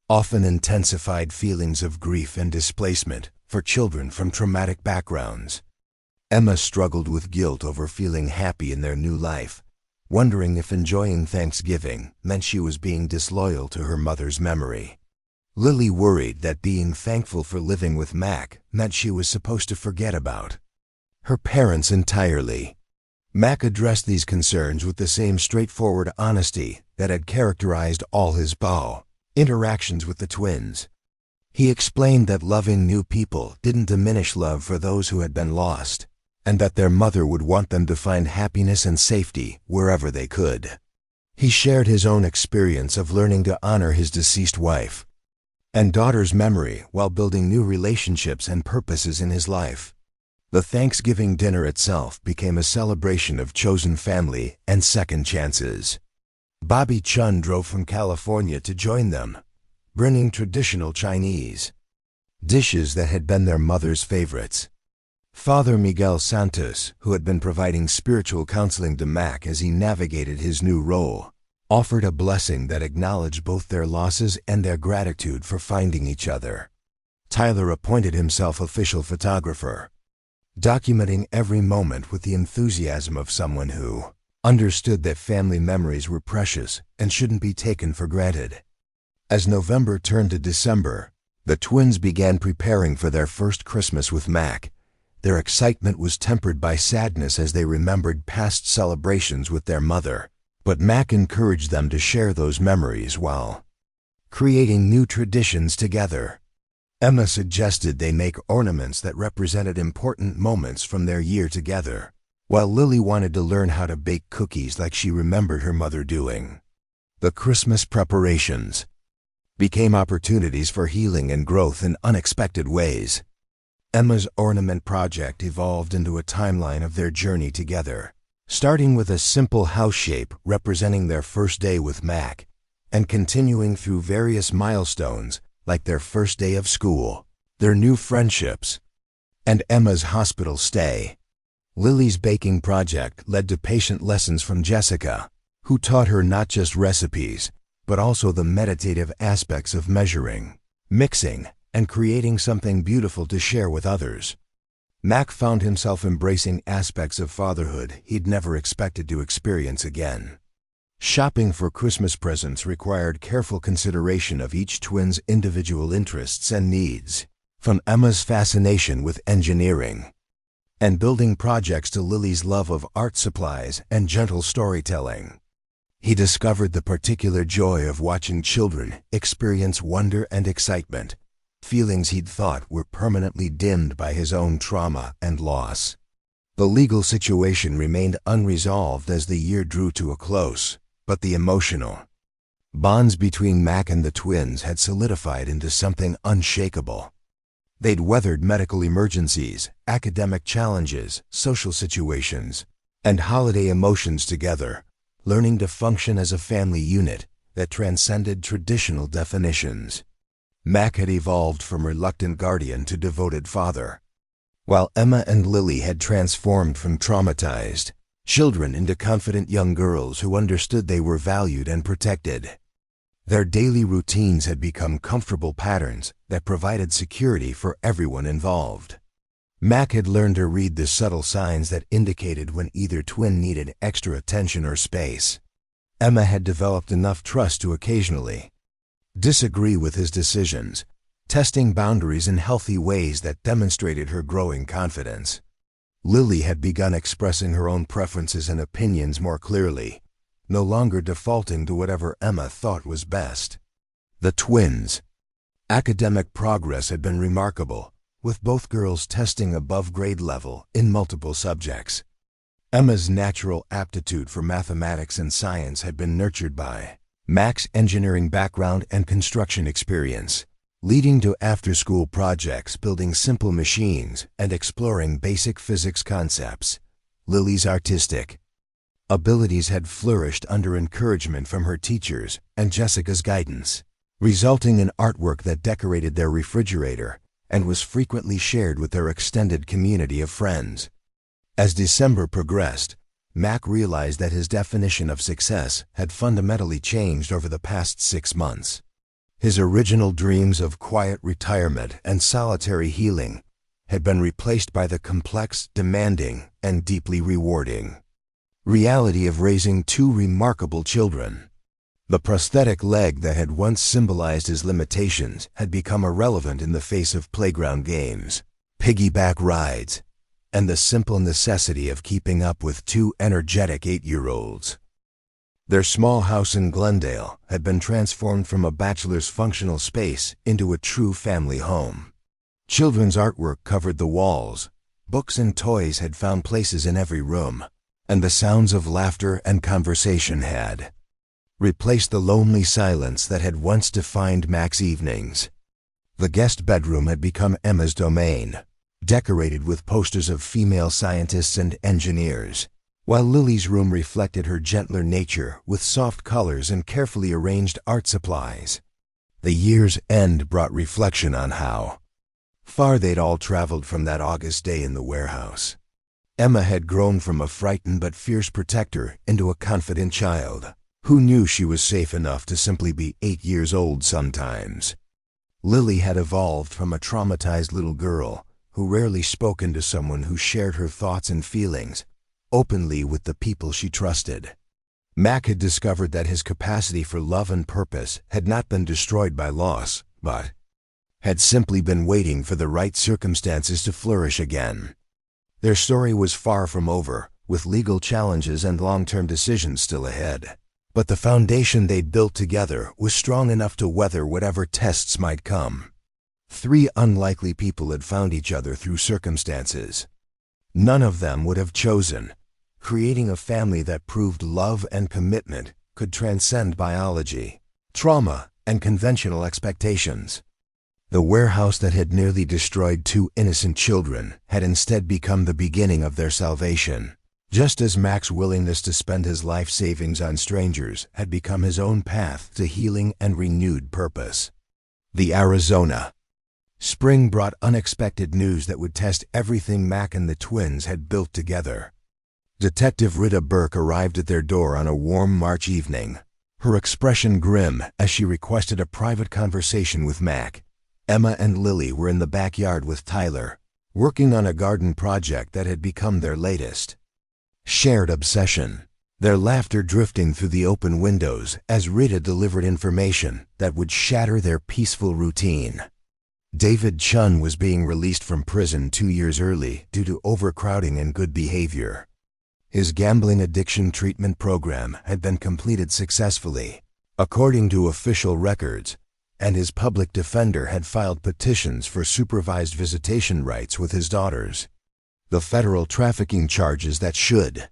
often intensified feelings of grief and displacement for children from traumatic backgrounds. Emma struggled with guilt over feeling happy in their new life, wondering if enjoying Thanksgiving meant she was being disloyal to her mother's memory. Lily worried that being thankful for living with Mac meant she was supposed to forget about her parents entirely. Mac addressed these concerns with the same straightforward honesty that had characterized all his interactions with the twins. He explained that loving new people didn't diminish love for those who had been lost, and that their mother would want them to find happiness and safety wherever they could. He shared his own experience of learning to honor his deceased wife and daughter's memory while building new relationships and purposes in his life. The Thanksgiving dinner itself became a celebration of chosen family and second chances. Bobby Chun drove from California to join them, bringing traditional Chinese dishes that had been their mother's favorites. Father Miguel Santos, who had been providing spiritual counseling to Mac as he navigated his new role, offered a blessing that acknowledged both their losses and their gratitude for finding each other. Tyler appointed himself official photographer, documenting every moment with the enthusiasm of someone who understood that family memories were precious and shouldn't be taken for granted. As November turned to December, the twins began preparing for their first Christmas with Mac. Their excitement was tempered by sadness as they remembered past celebrations with their mother, but Mac encouraged them to share those memories while creating new traditions together. Emma suggested they make ornaments that represented important moments from their year together, while Lily wanted to learn how to bake cookies like she remembered her mother doing. The Christmas preparations became opportunities for healing and growth in unexpected ways. Emma's ornament project evolved into a timeline of their journey together, starting with a simple house shape representing their first day with Mac, and continuing through various milestones like their first day of school, their new friendships, and Emma's hospital stay. Lily's baking project led to patient lessons from Jessica, who taught her not just recipes, but also the meditative aspects of measuring, mixing, and creating something beautiful to share with others. Mac found himself embracing aspects of fatherhood he'd never expected to experience again. Shopping for Christmas presents required careful consideration of each twin's individual interests and needs, from Emma's fascination with engineering and building projects to Lily's love of art supplies and gentle storytelling. He discovered the particular joy of watching children experience wonder and excitement, feelings he'd thought were permanently dimmed by his own trauma and loss. The legal situation remained unresolved as the year drew to a close, but the emotional bonds between Mac and the twins had solidified into something unshakable. They'd weathered medical emergencies, academic challenges, social situations, and holiday emotions together, learning to function as a family unit that transcended traditional definitions. Mac had evolved from reluctant guardian to devoted father, while Emma and Lily had transformed from traumatized children into confident young girls who understood they were valued and protected. Their daily routines had become comfortable patterns that provided security for everyone involved. Mac had learned to read the subtle signs that indicated when either twin needed extra attention or space. Emma had developed enough trust to occasionally disagree with his decisions, testing boundaries in healthy ways that demonstrated her growing confidence. Lily had begun expressing her own preferences and opinions more clearly, no longer defaulting to whatever Emma thought was best. The twins' academic progress had been remarkable, with both girls testing above grade level in multiple subjects. Emma's natural aptitude for mathematics and science had been nurtured by Mac's engineering background and construction experience, leading to after-school projects building simple machines and exploring basic physics concepts. Lily's artistic abilities had flourished under encouragement from her teachers and Jessica's guidance, resulting in artwork that decorated their refrigerator and was frequently shared with their extended community of friends. As December progressed, Mac realized that his definition of success had fundamentally changed over the past 6 months. His original dreams of quiet retirement and solitary healing had been replaced by the complex, demanding, and deeply rewarding reality of raising 2 remarkable children. The prosthetic leg that had once symbolized his limitations had become irrelevant in the face of playground games, piggyback rides, and the simple necessity of keeping up with 2 energetic 8-year-olds. Their small house in Glendale had been transformed from a bachelor's functional space into a true family home. Children's artwork covered the walls, books and toys had found places in every room, and the sounds of laughter and conversation had replaced the lonely silence that had once defined Mac's evenings. The guest bedroom had become Emma's domain, decorated with posters of female scientists and engineers, while Lily's room reflected her gentler nature with soft colors and carefully arranged art supplies. The year's end brought reflection on how far they'd all traveled from that August day in the warehouse. Emma had grown from a frightened but fierce protector into a confident child who knew she was safe enough to simply be 8 years old sometimes. Lily had evolved from a traumatized little girl who rarely spoke into someone who shared her thoughts and feelings openly with the people she trusted. Mac had discovered that his capacity for love and purpose had not been destroyed by loss, but had simply been waiting for the right circumstances to flourish again. Their story was far from over, with legal challenges and long-term decisions still ahead. But the foundation they'd built together was strong enough to weather whatever tests might come. 3 unlikely people had found each other through circumstances none of them would have chosen, creating a family that proved love and commitment could transcend biology, trauma, and conventional expectations. The warehouse that had nearly destroyed 2 innocent children had instead become the beginning of their salvation, just as Mac's willingness to spend his life savings on strangers had become his own path to healing and renewed purpose. The Arizona spring brought unexpected news that would test everything Mac and the twins had built together. Detective Rita Burke arrived at their door on a warm March evening, her expression grim as she requested a private conversation with Mac. Emma and Lily were in the backyard with Tyler, working on a garden project that had become their latest shared obsession, their laughter drifting through the open windows as Rita delivered information that would shatter their peaceful routine. David Chun was being released from prison 2 years early due to overcrowding and good behavior. His gambling addiction treatment program had been completed successfully, according to official records, and his public defender had filed petitions for supervised visitation rights with his daughters. The federal trafficking charges that should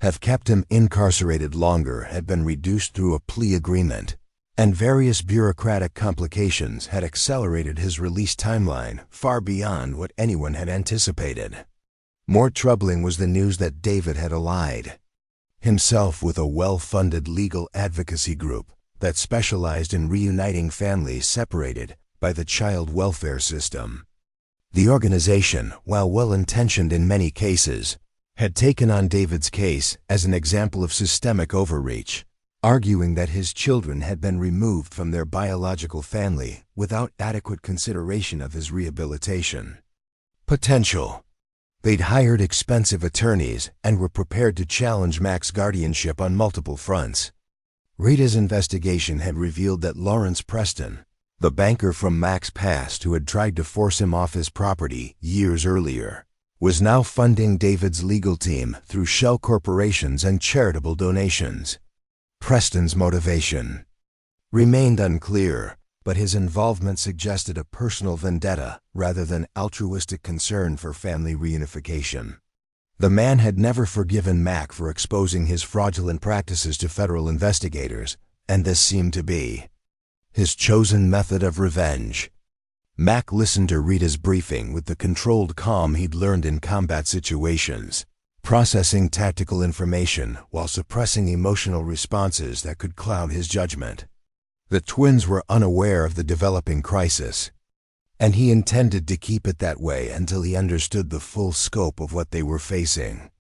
have kept him incarcerated longer had been reduced through a plea agreement, and various bureaucratic complications had accelerated his release timeline far beyond what anyone had anticipated. More troubling was the news that David had lied himself with a well-funded legal advocacy group that specialized in reuniting families separated by the child welfare system. The organization, while well-intentioned in many cases, had taken on David's case as an example of systemic overreach, arguing that his children had been removed from their biological family without adequate consideration of his rehabilitation potential. They'd hired expensive attorneys and were prepared to challenge Mac's guardianship on multiple fronts. Rita's investigation had revealed that Lawrence Preston, the banker from Mac's past who had tried to force him off his property years earlier, was now funding David's legal team through shell corporations and charitable donations. Preston's motivation remained unclear, but his involvement suggested a personal vendetta rather than altruistic concern for family reunification. The man had never forgiven Mac for exposing his fraudulent practices to federal investigators, and this seemed to be his chosen method of revenge. Mac listened to Rita's briefing with the controlled calm he'd learned in combat situations, processing tactical information while suppressing emotional responses that could cloud his judgment. The twins were unaware of the developing crisis, and he intended to keep it that way until he understood the full scope of what they were facing.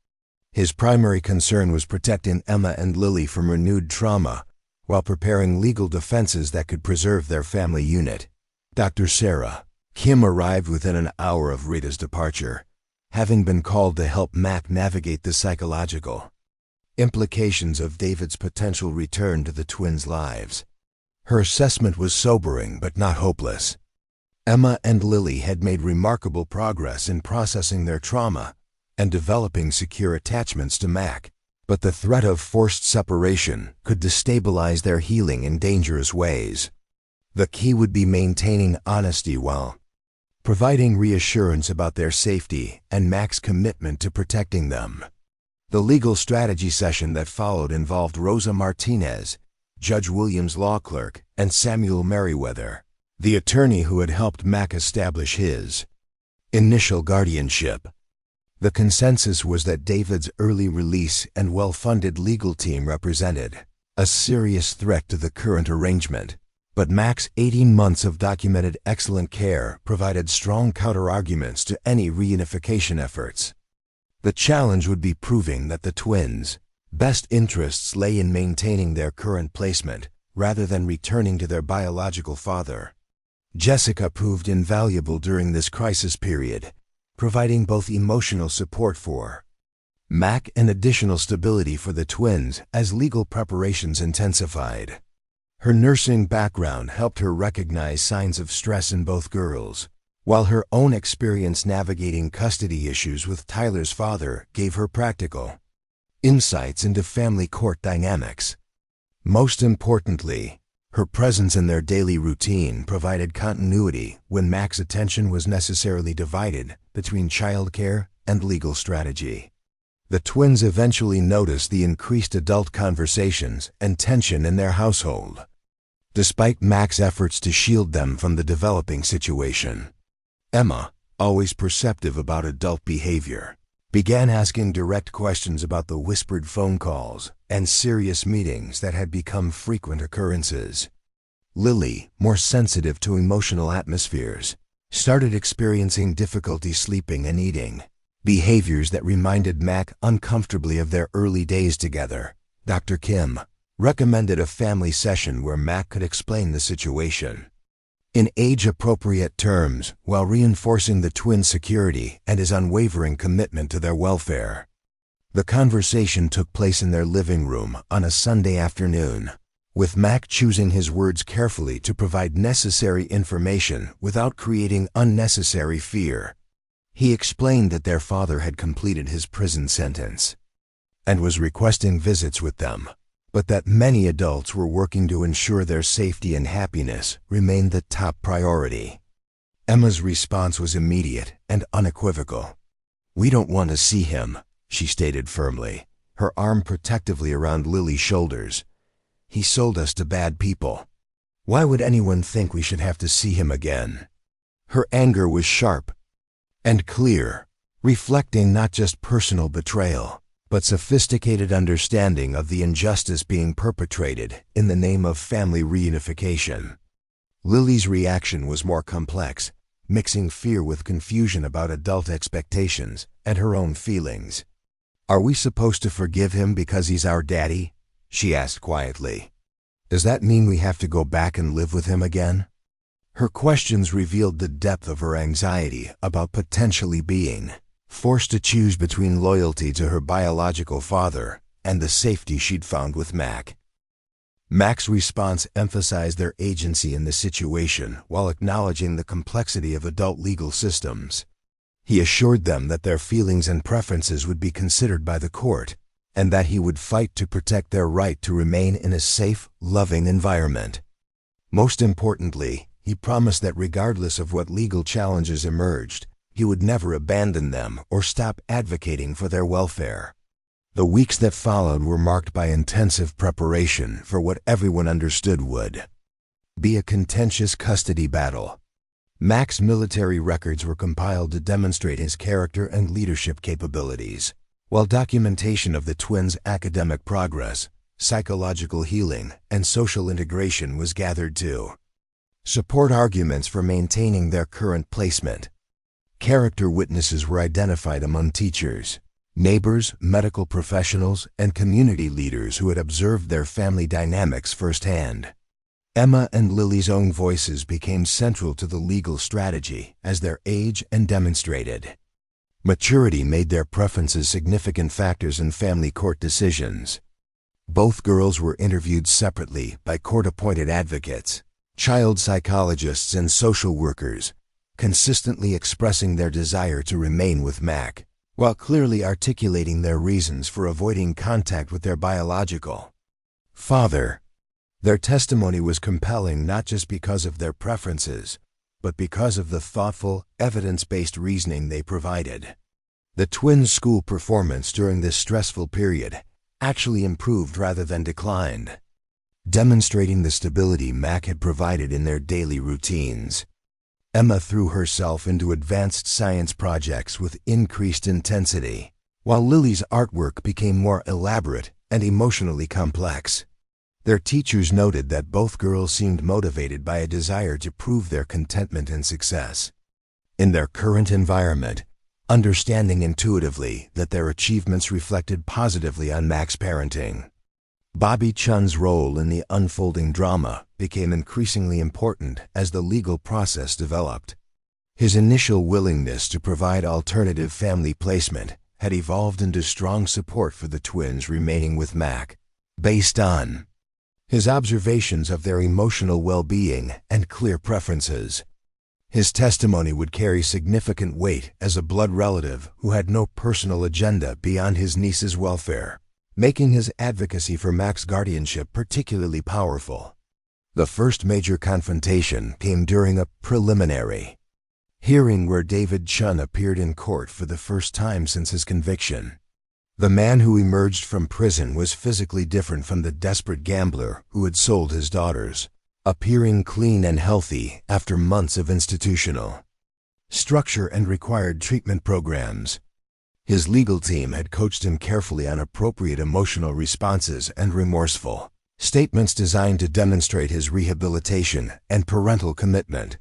His primary concern was protecting Emma and Lily from renewed trauma while preparing legal defenses that could preserve their family unit. Dr. Sarah Kim arrived within an hour of Rita's departure, having been called to help Mac navigate the psychological implications of David's potential return to the twins' lives. Her assessment was sobering but not hopeless. Emma and Lily had made remarkable progress in processing their trauma and developing secure attachments to Mac, but the threat of forced separation could destabilize their healing in dangerous ways. The key would be maintaining honesty while providing reassurance about their safety and Mac's commitment to protecting them. The legal strategy session that followed involved Rosa Martinez, Judge Williams' law clerk, and Samuel Merriweather, the attorney who had helped Mac establish his initial guardianship. The consensus was that David's early release and well-funded legal team represented a serious threat to the current arrangement, but Mac's 18 months of documented excellent care provided strong counterarguments to any reunification efforts. The challenge would be proving that the twins' best interests lay in maintaining their current placement rather than returning to their biological father. Jessica proved invaluable during this crisis period, providing both emotional support for Mac and additional stability for the twins as legal preparations intensified. Her nursing background helped her recognize signs of stress in both girls, while her own experience navigating custody issues with Tyler's father gave her practical insights into family court dynamics. Most importantly, her presence in their daily routine provided continuity when Mac's attention was necessarily divided between childcare and legal strategy. The twins eventually noticed the increased adult conversations and tension in their household. Despite Mac's efforts to shield them from the developing situation, Emma, always perceptive about adult behavior, began asking direct questions about the whispered phone calls and serious meetings that had become frequent occurrences. Lily, more sensitive to emotional atmospheres, started experiencing difficulty sleeping and eating, behaviors that reminded Mac uncomfortably of their early days together. Dr. Kim recommended a family session where Mac could explain the situation in age-appropriate terms while reinforcing the twins' security and his unwavering commitment to their welfare. The conversation took place in their living room on a Sunday afternoon, with Mac choosing his words carefully to provide necessary information without creating unnecessary fear. He explained that their father had completed his prison sentence and was requesting visits with them, but that many adults were working to ensure their safety and happiness remained the top priority. Emma's response was immediate and unequivocal. "We don't want to see him," she stated firmly, her arm protectively around Lily's shoulders. "He sold us to bad people. Why would anyone think we should have to see him again?" Her anger was sharp and clear, reflecting not just personal betrayal, but sophisticated understanding of the injustice being perpetrated in the name of family reunification. Lily's reaction was more complex, mixing fear with confusion about adult expectations and her own feelings. "Are we supposed to forgive him because he's our daddy?" she asked quietly. "Does that mean we have to go back and live with him again?" Her questions revealed the depth of her anxiety about potentially being forced to choose between loyalty to her biological father and the safety she'd found with Mac. Mac's response emphasized their agency in the situation while acknowledging the complexity of adult legal systems. He assured them that their feelings and preferences would be considered by the court, and that he would fight to protect their right to remain in a safe, loving environment. Most importantly, he promised that regardless of what legal challenges emerged, he would never abandon them or stop advocating for their welfare. The weeks that followed were marked by intensive preparation for what everyone understood would be a contentious custody battle. Mac's military records were compiled to demonstrate his character and leadership capabilities, while documentation of the twins' academic progress, psychological healing, and social integration was gathered to support arguments for maintaining their current placement. Character witnesses were identified among teachers, neighbors, medical professionals, and community leaders who had observed their family dynamics firsthand. Emma and Lily's own voices became central to the legal strategy as their age and demonstrated maturity made their preferences significant factors in family court decisions. Both girls were interviewed separately by court-appointed advocates, child psychologists, and social workers, consistently expressing their desire to remain with Mac, while clearly articulating their reasons for avoiding contact with their biological father. Their testimony was compelling not just because of their preferences, but because of the thoughtful, evidence-based reasoning they provided. The twins' school performance during this stressful period actually improved rather than declined, demonstrating the stability Mac had provided in their daily routines. Emma threw herself into advanced science projects with increased intensity, while Lily's artwork became more elaborate and emotionally complex. Their teachers noted that both girls seemed motivated by a desire to prove their contentment and success in their current environment, understanding intuitively that their achievements reflected positively on Mac's parenting. Bobby Chun's role in the unfolding drama became increasingly important as the legal process developed. His initial willingness to provide alternative family placement had evolved into strong support for the twins remaining with Mac, based on his observations of their emotional well-being and clear preferences. His testimony would carry significant weight as a blood relative who had no personal agenda beyond his niece's welfare, making his advocacy for Mac's guardianship particularly powerful. The first major confrontation came during a preliminary hearing where David Chun appeared in court for the first time since his conviction. The man who emerged from prison was physically different from the desperate gambler who had sold his daughters, appearing clean and healthy after months of institutional structure and required treatment programs. His legal team had coached him carefully on appropriate emotional responses and remorseful statements designed to demonstrate his rehabilitation and parental commitment.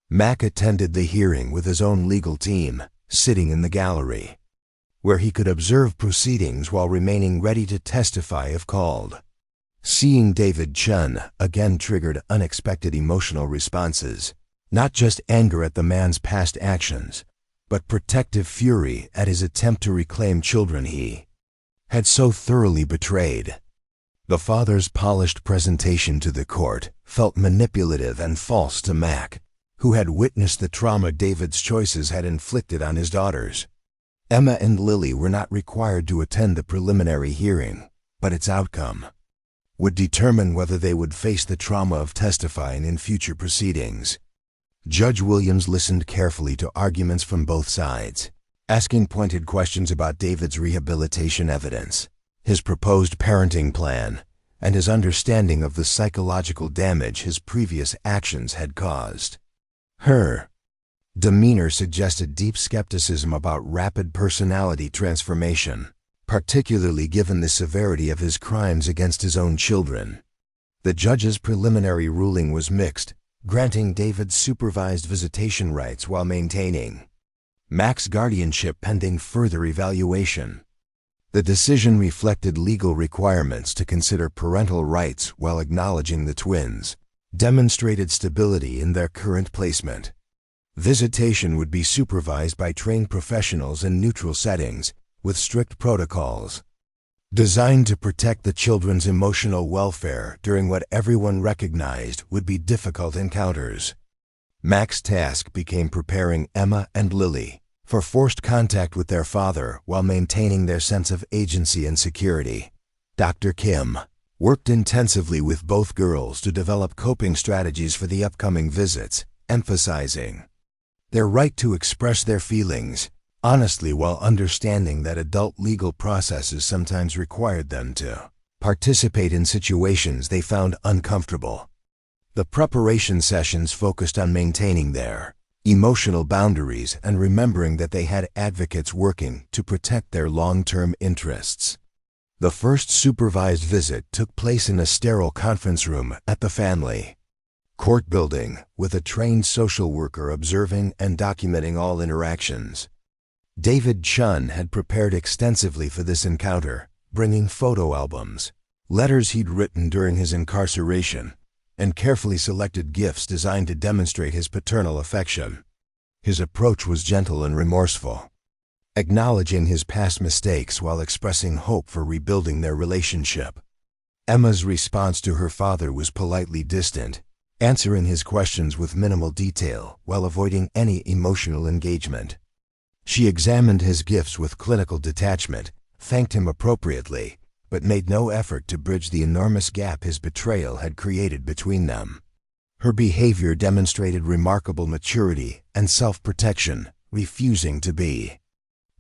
Mac attended the hearing with his own legal team, sitting in the gallery, where he could observe proceedings while remaining ready to testify if called. Seeing David Chun again triggered unexpected emotional responses, not just anger at the man's past actions, but protective fury at his attempt to reclaim children he had so thoroughly betrayed. The father's polished presentation to the court felt manipulative and false to Mac, who had witnessed the trauma David's choices had inflicted on his daughters. Emma and Lily were not required to attend the preliminary hearing, but its outcome would determine whether they would face the trauma of testifying in future proceedings. Judge Williams listened carefully to arguments from both sides, asking pointed questions about David's rehabilitation evidence, his proposed parenting plan, and his understanding of the psychological damage his previous actions had caused. Her demeanor suggested deep skepticism about rapid personality transformation, particularly given the severity of his crimes against his own children. The judge's preliminary ruling was mixed, granting David supervised visitation rights while maintaining Mac's guardianship pending further evaluation. The decision reflected legal requirements to consider parental rights while acknowledging the twins, demonstrated stability in their current placement. Visitation would be supervised by trained professionals in neutral settings, with strict protocols designed to protect the children's emotional welfare during what everyone recognized would be difficult encounters. Mac's task became preparing Emma and Lily for forced contact with their father while maintaining their sense of agency and security. Dr. Kim worked intensively with both girls to develop coping strategies for the upcoming visits, emphasizing their right to express their feelings honestly while understanding that adult legal processes sometimes required them to participate in situations they found uncomfortable. The preparation sessions focused on maintaining their emotional boundaries and remembering that they had advocates working to protect their long-term interests. The first supervised visit took place in a sterile conference room at the family court building, with a trained social worker observing and documenting all interactions. David Chen had prepared extensively for this encounter, bringing photo albums, letters he'd written during his incarceration, and carefully selected gifts designed to demonstrate his paternal affection. His approach was gentle and remorseful, acknowledging his past mistakes while expressing hope for rebuilding their relationship. Emma's response to her father was politely distant, answering his questions with minimal detail while avoiding any emotional engagement. She examined his gifts with clinical detachment, thanked him appropriately, but made no effort to bridge the enormous gap his betrayal had created between them. Her behavior demonstrated remarkable maturity and self-protection, refusing to be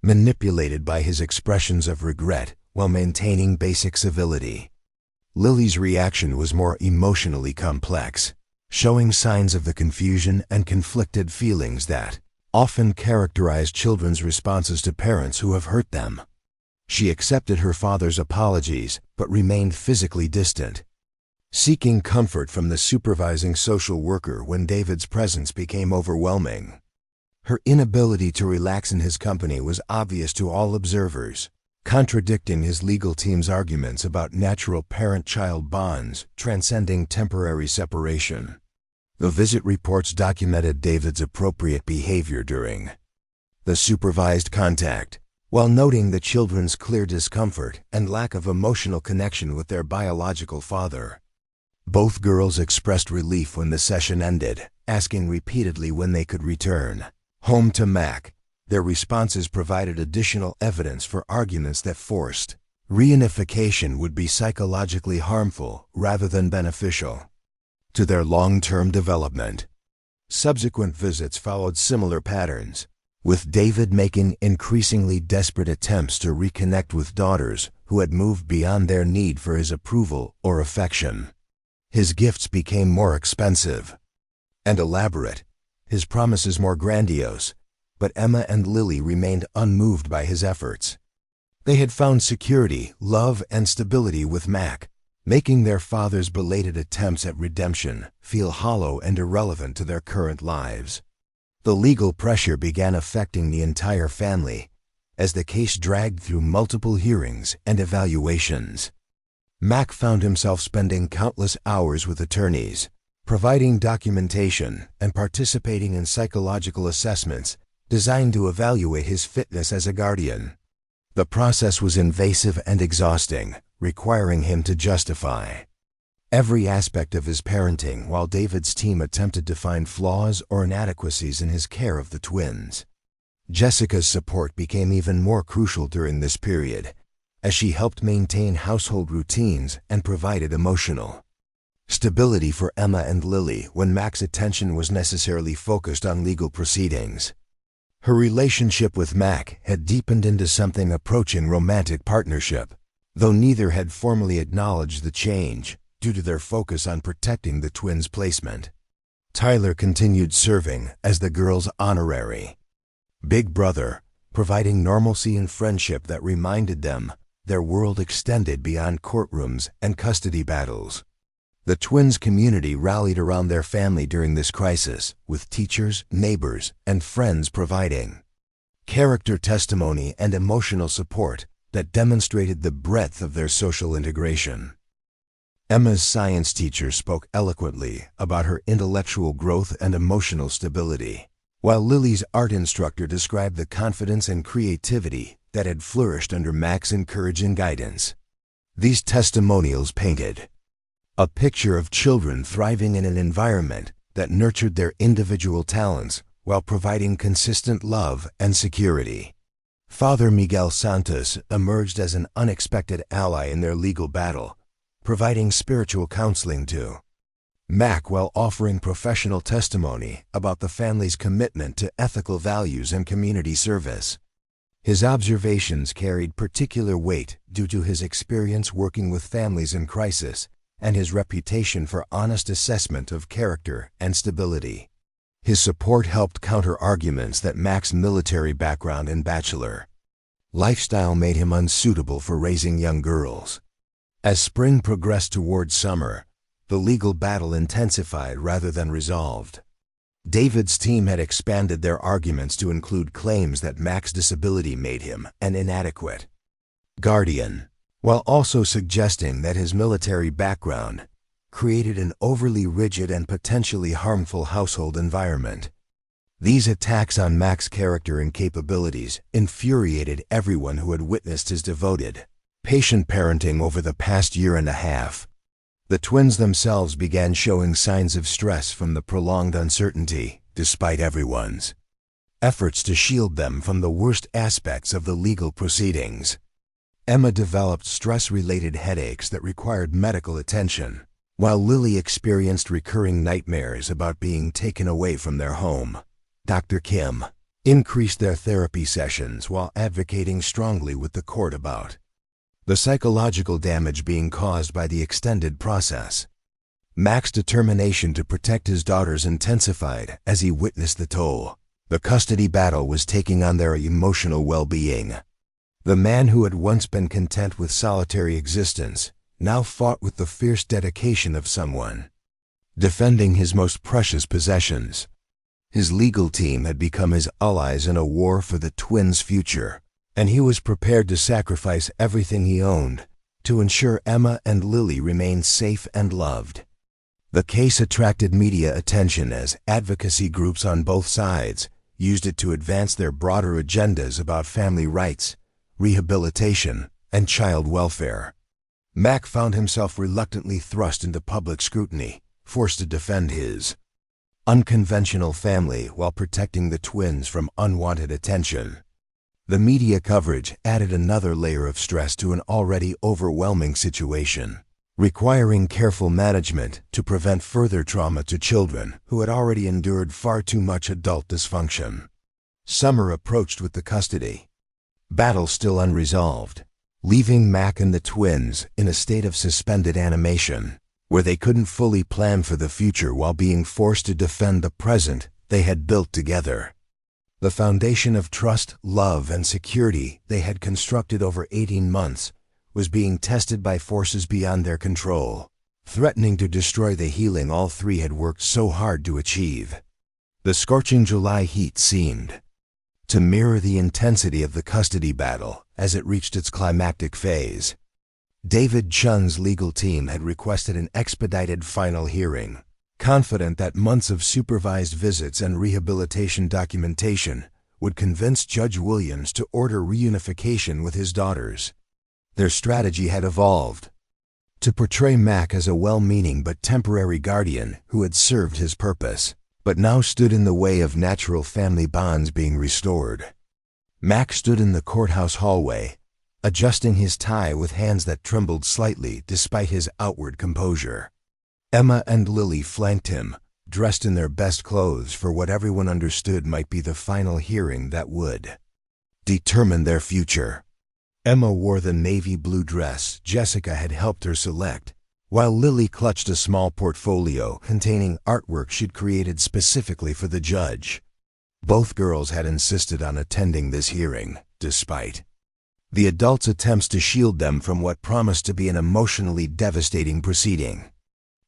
manipulated by his expressions of regret while maintaining basic civility. Lily's reaction was more emotionally complex, showing signs of the confusion and conflicted feelings that often characterize children's responses to parents who have hurt them. She accepted her father's apologies but remained physically distant, seeking comfort from the supervising social worker when David's presence became overwhelming. Her inability to relax in his company was obvious to all observers, contradicting his legal team's arguments about natural parent-child bonds transcending temporary separation. The visit reports documented David's appropriate behavior during the supervised contact, while noting the children's clear discomfort and lack of emotional connection with their biological father. Both girls expressed relief when the session ended, asking repeatedly when they could return home to Mac. Their responses provided additional evidence for arguments that forced reunification would be psychologically harmful rather than beneficial to their long-term development. Subsequent visits followed similar patterns, with David making increasingly desperate attempts to reconnect with daughters who had moved beyond their need for his approval or affection. His gifts became more expensive and elaborate, his promises more grandiose, but Emma and Lily remained unmoved by his efforts. They had found security, love, and stability with Mac, making their father's belated attempts at redemption feel hollow and irrelevant to their current lives. The legal pressure began affecting the entire family as the case dragged through multiple hearings and evaluations. Mac found himself spending countless hours with attorneys, providing documentation and participating in psychological assessments designed to evaluate his fitness as a guardian. The process was invasive and exhausting, requiring him to justify every aspect of his parenting while David's team attempted to find flaws or inadequacies in his care of the twins. Jessica's support became even more crucial during this period, as she helped maintain household routines and provided emotional stability for Emma and Lily when Mac's attention was necessarily focused on legal proceedings. Her relationship with Mac had deepened into something approaching romantic partnership, though neither had formally acknowledged the change due to their focus on protecting the twins' placement. Tyler continued serving as the girls' honorary big brother, providing normalcy and friendship that reminded them their world extended beyond courtrooms and custody battles. The twins' community rallied around their family during this crisis, with teachers, neighbors, and friends providing character testimony and emotional support that demonstrated the breadth of their social integration. Emma's science teacher spoke eloquently about her intellectual growth and emotional stability, while Lily's art instructor described the confidence and creativity that had flourished under Mac's encouraging guidance. These testimonials painted a picture of children thriving in an environment that nurtured their individual talents while providing consistent love and security. Father Miguel Santos emerged as an unexpected ally in their legal battle, providing spiritual counseling to Mac while offering professional testimony about the family's commitment to ethical values and community service. His observations carried particular weight due to his experience working with families in crisis and his reputation for honest assessment of character and stability. His support helped counter arguments that Mac's military background and bachelor lifestyle made him unsuitable for raising young girls. As spring progressed toward summer, the legal battle intensified rather than resolved. David's team had expanded their arguments to include claims that Mac's disability made him an inadequate guardian, while also suggesting that his military background created an overly rigid and potentially harmful household environment. These attacks on Mac's character and capabilities infuriated everyone who had witnessed his devoted, patient parenting over the past year and a half. The twins themselves began showing signs of stress from the prolonged uncertainty, despite everyone's efforts to shield them from the worst aspects of the legal proceedings. Emma developed stress-related headaches that required medical attention, while Lily experienced recurring nightmares about being taken away from their home. Dr. Kim increased their therapy sessions while advocating strongly with the court about the psychological damage being caused by the extended process. Mac's determination to protect his daughters intensified as he witnessed the toll the custody battle was taking on their emotional well-being. The man who had once been content with solitary existence now fought with the fierce dedication of someone defending his most precious possessions. His legal team had become his allies in a war for the twins' future, and he was prepared to sacrifice everything he owned to ensure Emma and Lily remained safe and loved. The case attracted media attention as advocacy groups on both sides used it to advance their broader agendas about family rights, rehabilitation, and child welfare. Mac found himself reluctantly thrust into public scrutiny, forced to defend his unconventional family while protecting the twins from unwanted attention. The media coverage added another layer of stress to an already overwhelming situation, requiring careful management to prevent further trauma to children who had already endured far too much adult dysfunction. Summer approached with the custody battle still unresolved, leaving Mac and the twins in a state of suspended animation, where they couldn't fully plan for the future while being forced to defend the present they had built together. The foundation of trust, love, and security they had constructed over 18 months was being tested by forces beyond their control, threatening to destroy the healing all three had worked so hard to achieve. The scorching July heat seemed to mirror the intensity of the custody battle as it reached its climactic phase. David Chun's legal team had requested an expedited final hearing, confident that months of supervised visits and rehabilitation documentation would convince Judge Williams to order reunification with his daughters. Their strategy had evolved to portray Mac as a well-meaning but temporary guardian who had served his purpose, but now stood in the way of natural family bonds being restored. Mac stood in the courthouse hallway, adjusting his tie with hands that trembled slightly despite his outward composure. Emma and Lily flanked him, dressed in their best clothes for what everyone understood might be the final hearing that would determine their future. Emma wore the navy blue dress Jessica had helped her select, while Lily clutched a small portfolio containing artwork she'd created specifically for the judge. Both girls had insisted on attending this hearing, despite the adults' attempts to shield them from what promised to be an emotionally devastating proceeding.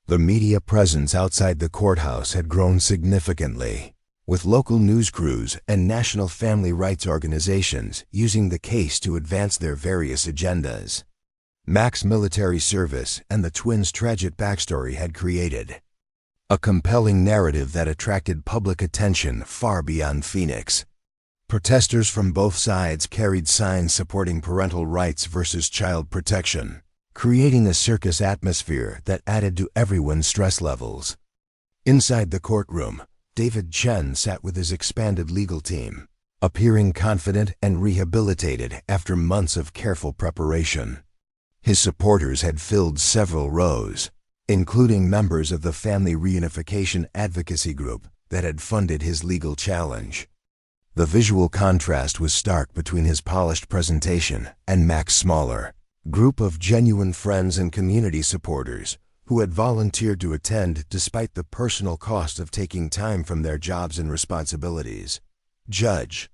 The media presence outside the courthouse had grown significantly, with local news crews and national family rights organizations using the case to advance their various agendas. Mac's military service and the twins' tragic backstory had created a compelling narrative that attracted public attention far beyond Phoenix. Protesters from both sides carried signs supporting parental rights versus child protection, creating a circus atmosphere that added to everyone's stress levels. Inside the courtroom, David Chen sat with his expanded legal team, appearing confident and rehabilitated after months of careful preparation. His supporters had filled several rows, including members of the Family Reunification Advocacy Group that had funded his legal challenge. The visual contrast was stark between his polished presentation and Mac's smaller group of genuine friends and community supporters who had volunteered to attend despite the personal cost of taking time from their jobs and responsibilities. Judge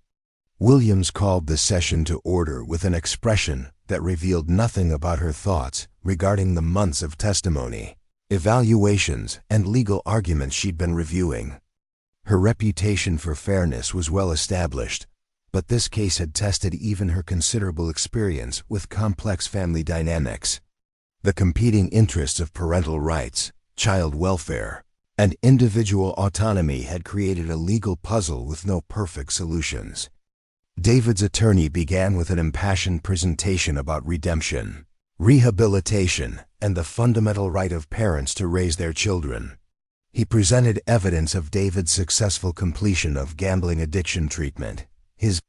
Williams called the session to order with an expression that revealed nothing about her thoughts regarding the months of testimony, evaluations, and legal arguments she'd been reviewing. Her reputation for fairness was well established, but this case had tested even her considerable experience with complex family dynamics. The competing interests of parental rights, child welfare, and individual autonomy had created a legal puzzle with no perfect solutions. David's attorney began with an impassioned presentation about redemption, rehabilitation, and the fundamental right of parents to raise their children. He presented evidence of David's successful completion of gambling addiction treatment, his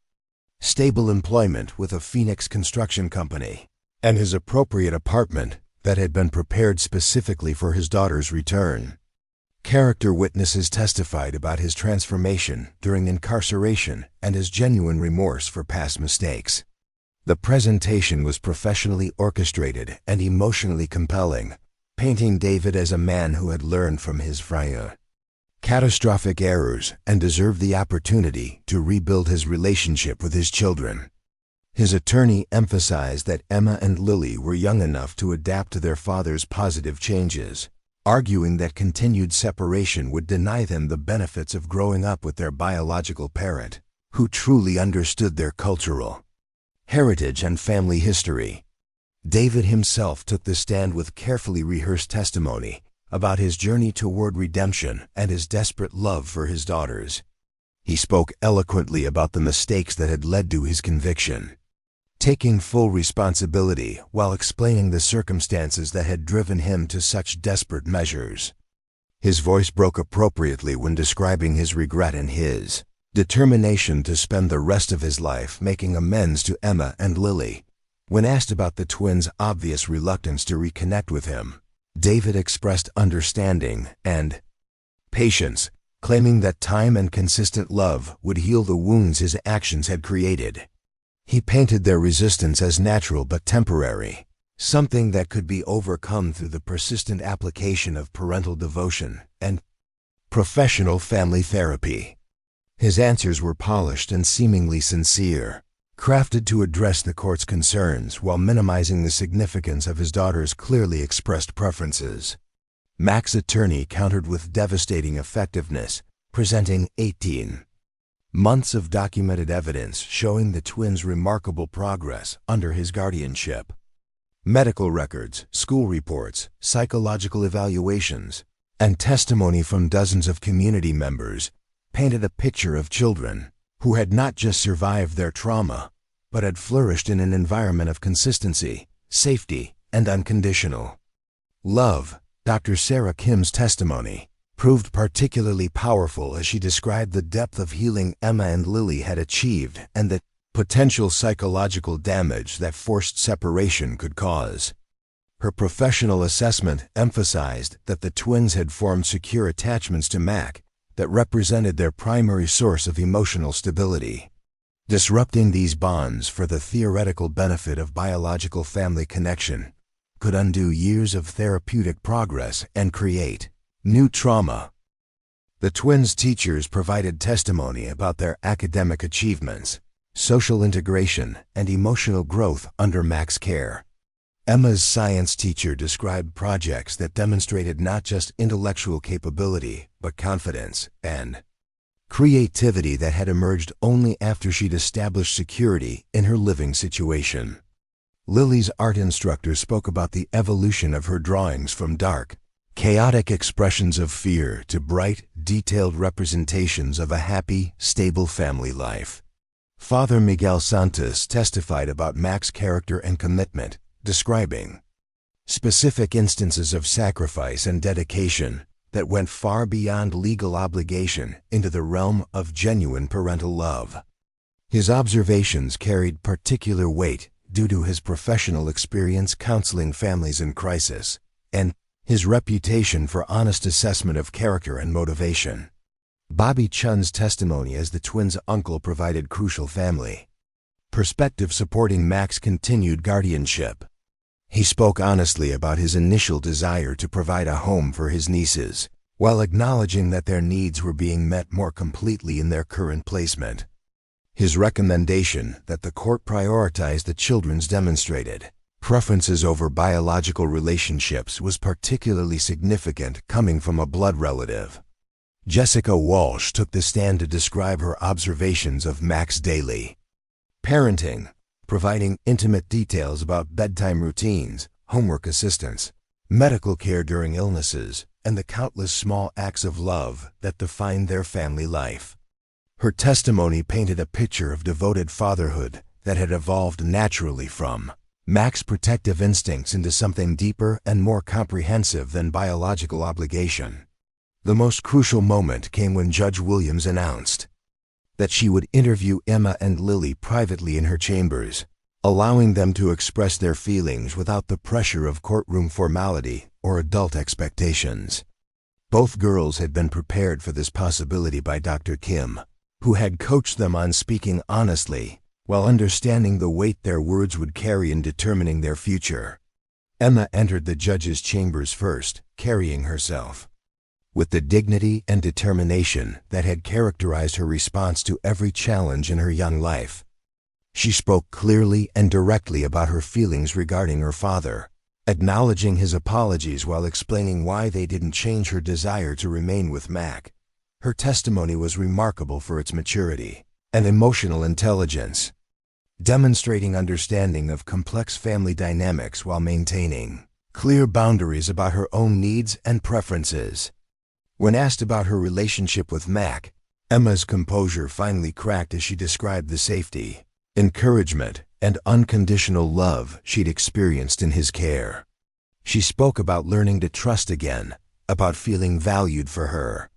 stable employment with a Phoenix construction company, and his appropriate apartment that had been prepared specifically for his daughter's return. Character witnesses testified about his transformation during incarceration and his genuine remorse for past mistakes. The presentation was professionally orchestrated and emotionally compelling, painting David as a man who had learned from his catastrophic errors and deserved the opportunity to rebuild his relationship with his children. His attorney emphasized that Emma and Lily were young enough to adapt to their father's positive changes, arguing that continued separation would deny them the benefits of growing up with their biological parent, who truly understood their cultural heritage and family history. David himself took the stand with carefully rehearsed testimony about his journey toward redemption and his desperate love for his daughters. He spoke eloquently about the mistakes that had led to his conviction, taking full responsibility while explaining the circumstances that had driven him to such desperate measures. His voice broke appropriately when describing his regret and his determination to spend the rest of his life making amends to Emma and Lily. When asked about the twins' obvious reluctance to reconnect with him, David expressed understanding and patience, claiming that time and consistent love would heal the wounds his actions had created. He painted their resistance as natural but temporary, something that could be overcome through the persistent application of parental devotion and professional family therapy. His answers were polished and seemingly sincere, crafted to address the court's concerns while minimizing the significance of his daughter's clearly expressed preferences. Mac's attorney countered with devastating effectiveness, presenting 18 months of documented evidence showing the twins' remarkable progress under his guardianship. Medical records, school reports, psychological evaluations, and testimony from dozens of community members painted a picture of children who had not just survived their trauma, but had flourished in an environment of consistency, safety, and unconditional love. Dr. Sarah Kim's testimony proved particularly powerful as she described the depth of healing Emma and Lily had achieved and the potential psychological damage that forced separation could cause. Her professional assessment emphasized that the twins had formed secure attachments to Mac that represented their primary source of emotional stability. Disrupting these bonds for the theoretical benefit of biological family connection could undo years of therapeutic progress and create new trauma. The twins' teachers provided testimony about their academic achievements, social integration, and emotional growth under Mac's care. Emma's science teacher described projects that demonstrated not just intellectual capability, but confidence and creativity that had emerged only after she'd established security in her living situation. Lily's art instructor spoke about the evolution of her drawings from dark, chaotic expressions of fear to bright, detailed representations of a happy, stable family life. Father Miguel Santos testified about Mac's character and commitment, describing specific instances of sacrifice and dedication that went far beyond legal obligation into the realm of genuine parental love. His observations carried particular weight due to his professional experience counseling families in crisis and his reputation for honest assessment of character and motivation. Bobby Chun's testimony as the twins' uncle provided crucial family perspective supporting Mac's continued guardianship. He spoke honestly about his initial desire to provide a home for his nieces, while acknowledging that their needs were being met more completely in their current placement. His recommendation that the court prioritize the children's demonstrated preferences over biological relationships was particularly significant coming from a blood relative. Jessica Walsh took the stand to describe her observations of Mac's daily parenting, providing intimate details about bedtime routines, homework assistance, medical care during illnesses, and the countless small acts of love that defined their family life. Her testimony painted a picture of devoted fatherhood that had evolved naturally from Mac's protective instincts into something deeper and more comprehensive than biological obligation. The most crucial moment came when Judge Williams announced that she would interview Emma and Lily privately in her chambers, allowing them to express their feelings without the pressure of courtroom formality or adult expectations. Both girls had been prepared for this possibility by Dr. Kim, who had coached them on speaking honestly while understanding the weight their words would carry in determining their future. Emma entered the judge's chambers first, carrying herself with the dignity and determination that had characterized her response to every challenge in her young life. She spoke clearly and directly about her feelings regarding her father, acknowledging his apologies while explaining why they didn't change her desire to remain with Mac. Her testimony was remarkable for its maturity and emotional intelligence, demonstrating understanding of complex family dynamics while maintaining clear boundaries about her own needs and preferences. When asked about her relationship with Mac, Emma's composure finally cracked as she described the safety, encouragement, and unconditional love she'd experienced in his care. She spoke about learning to trust again, about feeling valued for her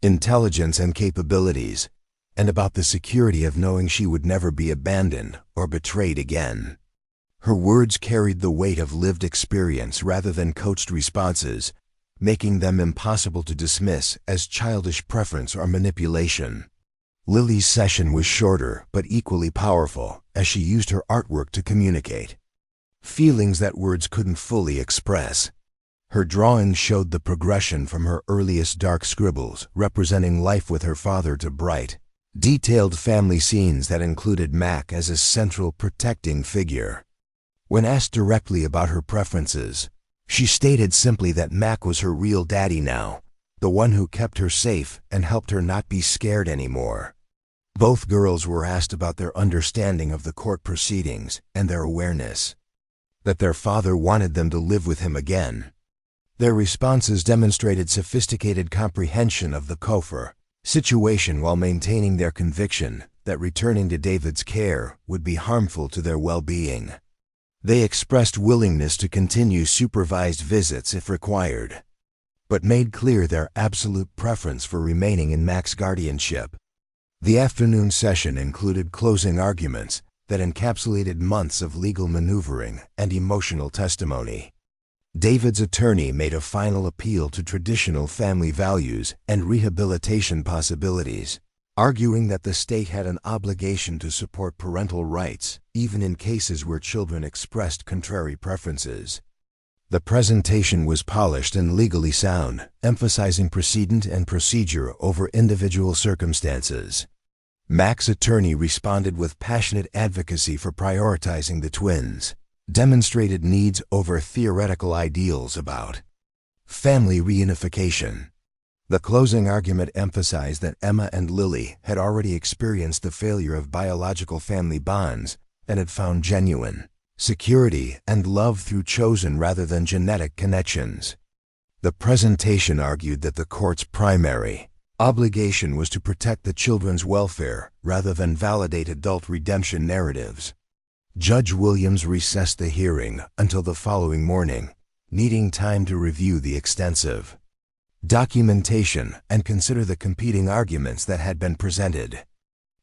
intelligence and capabilities, and about the security of knowing she would never be abandoned or betrayed again. Her words carried the weight of lived experience rather than coached responses, making them impossible to dismiss as childish preference or manipulation. Lily's session was shorter but equally powerful as she used her artwork to communicate feelings that words couldn't fully express. Her drawings showed the progression from her earliest dark scribbles representing life with her father to bright, detailed family scenes that included Mac as a central protecting figure. When asked directly about her preferences, she stated simply that Mac was her real daddy now, the one who kept her safe and helped her not be scared anymore. Both girls were asked about their understanding of the court proceedings and their awareness that their father wanted them to live with him again. Their responses demonstrated sophisticated comprehension of the Kofor situation while maintaining their conviction that returning to David's care would be harmful to their well-being. They expressed willingness to continue supervised visits if required, but made clear their absolute preference for remaining in Mac's guardianship. The afternoon session included closing arguments that encapsulated months of legal maneuvering and emotional testimony. David's attorney made a final appeal to traditional family values and rehabilitation possibilities, arguing that the state had an obligation to support parental rights, even in cases where children expressed contrary preferences. The presentation was polished and legally sound, emphasizing precedent and procedure over individual circumstances. Mac's attorney responded with passionate advocacy for prioritizing the twins, demonstrated needs over theoretical ideals about family reunification. The closing argument emphasized that Emma and Lily had already experienced the failure of biological family bonds and had found genuine security and love through chosen rather than genetic connections. The presentation argued that the court's primary obligation was to protect the children's welfare rather than validate adult redemption narratives. Judge Williams recessed the hearing until the following morning, needing time to review the extensive documentation and consider the competing arguments that had been presented.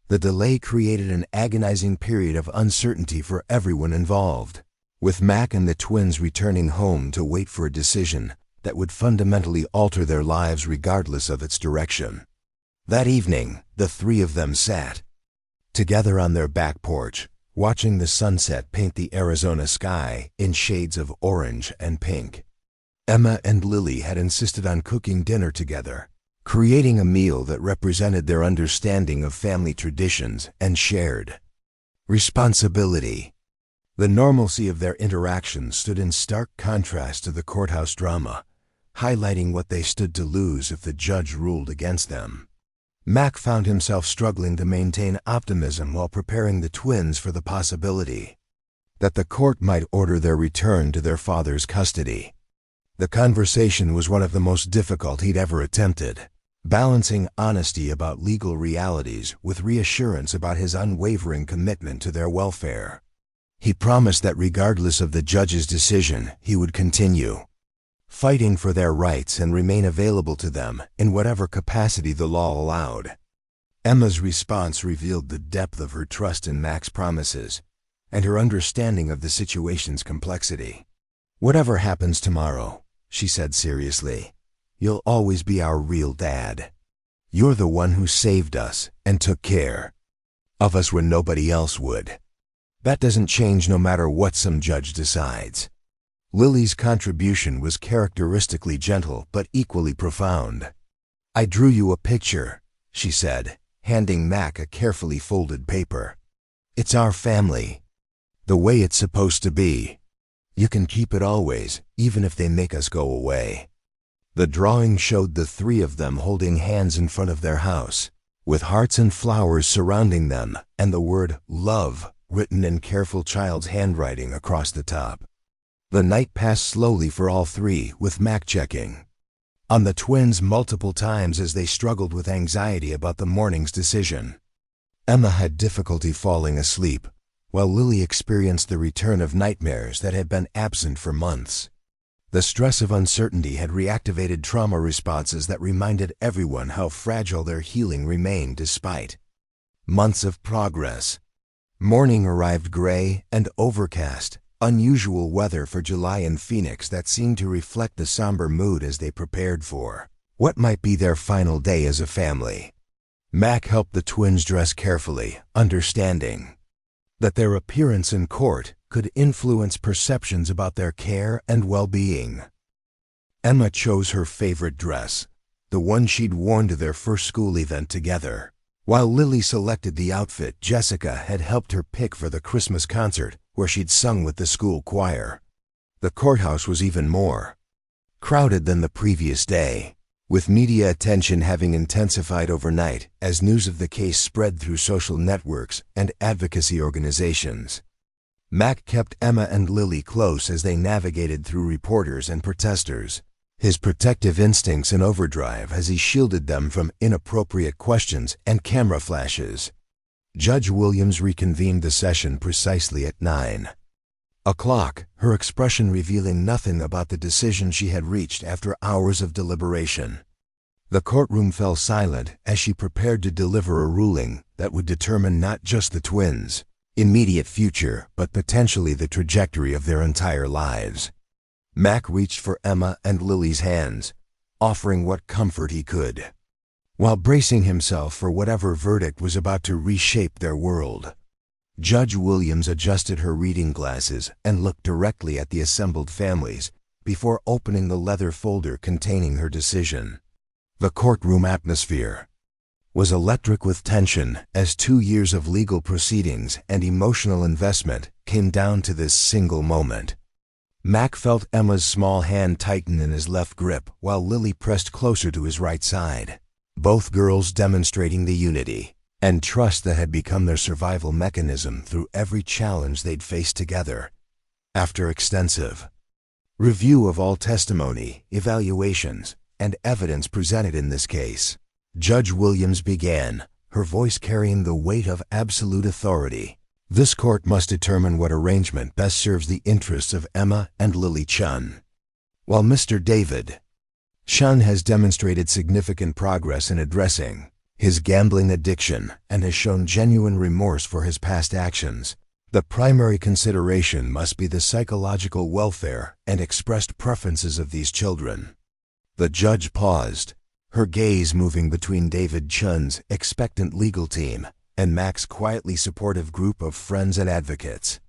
The delay created an agonizing period of uncertainty for everyone involved, with Mac and the twins returning home to wait for a decision that would fundamentally alter their lives regardless of its direction. That evening, the three of them sat together on their back porch, watching the sunset paint the Arizona sky in shades of orange and pink. Emma and Lily had insisted on cooking dinner together, creating a meal that represented their understanding of family traditions and shared responsibility. The normalcy of their interactions stood in stark contrast to the courthouse drama, highlighting what they stood to lose if the judge ruled against them. Mac found himself struggling to maintain optimism while preparing the twins for the possibility that the court might order their return to their father's custody. The conversation was one of the most difficult he'd ever attempted, balancing honesty about legal realities with reassurance about his unwavering commitment to their welfare. He promised that regardless of the judge's decision, he would continue fighting for their rights and remain available to them in whatever capacity the law allowed. Emma's response revealed the depth of her trust in Mac's promises and her understanding of the situation's complexity. "Whatever happens tomorrow," she said seriously, "you'll always be our real dad. You're the one who saved us and took care of us when nobody else would. That doesn't change no matter what some judge decides." Lily's contribution was characteristically gentle but equally profound. "I drew you a picture," she said, handing Mac a carefully folded paper. "It's our family, the way it's supposed to be. You can keep it always, even if they make us go away." The drawing showed the three of them holding hands in front of their house, with hearts and flowers surrounding them and the word "love" written in careful child's handwriting across the top. The night passed slowly for all three, with Mac checking on the twins multiple times as they struggled with anxiety about the morning's decision. Emma had difficulty falling asleep, while Lily experienced the return of nightmares that had been absent for months. The stress of uncertainty had reactivated trauma responses that reminded everyone how fragile their healing remained despite months of progress. Morning arrived gray and overcast, unusual weather for July in Phoenix that seemed to reflect the somber mood as they prepared for what might be their final day as a family. Mac helped the twins dress carefully, understanding that their appearance in court could influence perceptions about their care and well-being. Emma chose her favorite dress, the one she'd worn to their first school event together, while Lily selected the outfit Jessica had helped her pick for the Christmas concert where she'd sung with the school choir. The courthouse was even more crowded than the previous day, with media attention having intensified overnight as news of the case spread through social networks and advocacy organizations. Mac kept Emma and Lily close as they navigated through reporters and protesters, his protective instincts in overdrive as he shielded them from inappropriate questions and camera flashes. Judge Williams reconvened the session precisely at 9:00, her expression revealing nothing about the decision she had reached after hours of deliberation. The courtroom fell silent as she prepared to deliver a ruling that would determine not just the twins' immediate future, but potentially the trajectory of their entire lives. Mac reached for Emma and Lily's hands, offering what comfort he could, while bracing himself for whatever verdict was about to reshape their world. Judge Williams adjusted her reading glasses and looked directly at the assembled families before opening the leather folder containing her decision. The courtroom atmosphere was electric with tension as 2 years of legal proceedings and emotional investment came down to this single moment. Mac felt Emma's small hand tighten in his left grip while Lily pressed closer to his right side, both girls demonstrating the unity and trust that had become their survival mechanism through every challenge they'd faced together. After extensive review of all testimony, evaluations, and evidence presented in this case, Judge Williams began, her voice carrying the weight of absolute authority. This court must determine what arrangement best serves the interests of Emma and Lily Chen. While Mr. David Chen has demonstrated significant progress in addressing his gambling addiction and has shown genuine remorse for his past actions, the primary consideration must be the psychological welfare and expressed preferences of these children. The judge paused, her gaze moving between David Chen's expectant legal team and Mac's quietly supportive group of friends and advocates.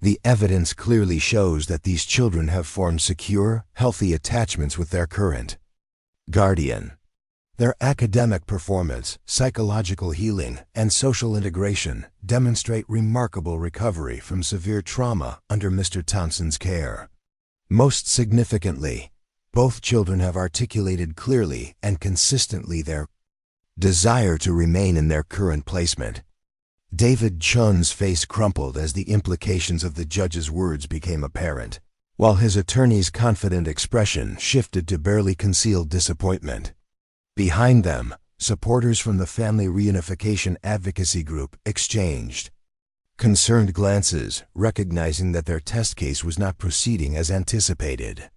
The evidence clearly shows that these children have formed secure, healthy attachments with their current guardian. Their academic performance, psychological healing, and social integration demonstrate remarkable recovery from severe trauma under Mr. Thompson's care. Most significantly, both children have articulated clearly and consistently their desire to remain in their current placement. David Chen's face crumpled as the implications of the judge's words became apparent, while his attorney's confident expression shifted to barely concealed disappointment. Behind them, supporters from the Family Reunification Advocacy Group exchanged concerned glances, recognizing that their test case was not proceeding as anticipated.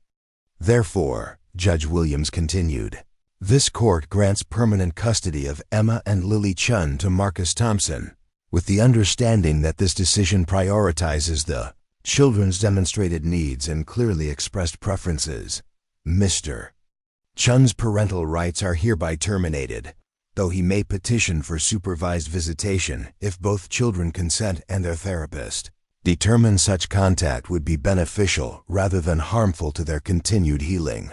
Therefore, Judge Williams continued, this court grants permanent custody of Emma and Lily Chen to Marcus Thompson, with the understanding that this decision prioritizes the children's demonstrated needs and clearly expressed preferences. Mr. Chen's parental rights are hereby terminated, though he may petition for supervised visitation if both children consent and their therapist determine such contact would be beneficial rather than harmful to their continued healing.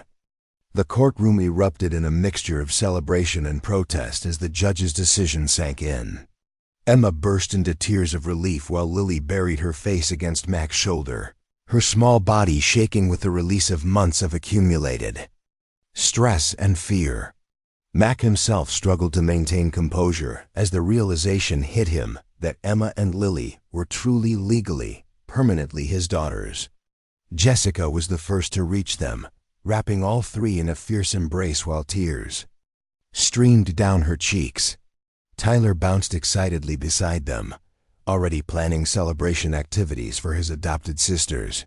The courtroom erupted in a mixture of celebration and protest as the judge's decision sank in. Emma burst into tears of relief while Lily buried her face against Mac's shoulder, her small body shaking with the release of months of accumulated stress and fear. Mac himself struggled to maintain composure as the realization hit him that Emma and Lily were truly legally, permanently his daughters. Jessica was the first to reach them, wrapping all three in a fierce embrace while tears streamed down her cheeks. Tyler bounced excitedly beside them, already planning celebration activities for his adopted sisters.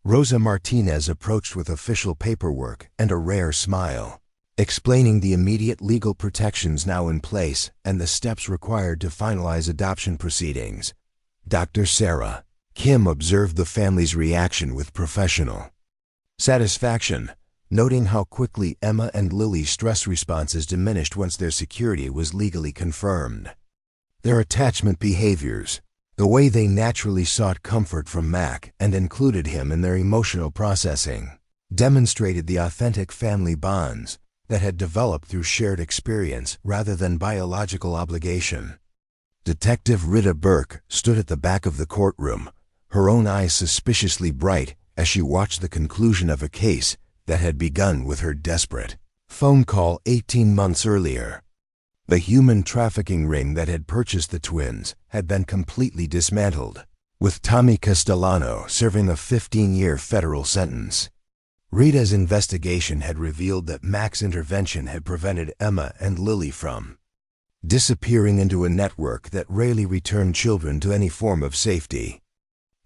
Rosa Martinez approached with official paperwork and a rare smile, explaining the immediate legal protections now in place and the steps required to finalize adoption proceedings. Dr. Sarah Kim observed the family's reaction with professional satisfaction, noting how quickly Emma and Lily's stress responses diminished once their security was legally confirmed. Their attachment behaviors, the way they naturally sought comfort from Mac and included him in their emotional processing, demonstrated the authentic family bonds that had developed through shared experience rather than biological obligation. Detective Rita Burke stood at the back of the courtroom, her own eyes suspiciously bright as she watched the conclusion of a case that had begun with her desperate phone call 18 months earlier. The human trafficking ring that had purchased the twins had been completely dismantled, with Tommy Castellano serving a 15-year federal sentence. Rita's investigation had revealed that Mac's intervention had prevented Emma and Lily from disappearing into a network that rarely returned children to any form of safety.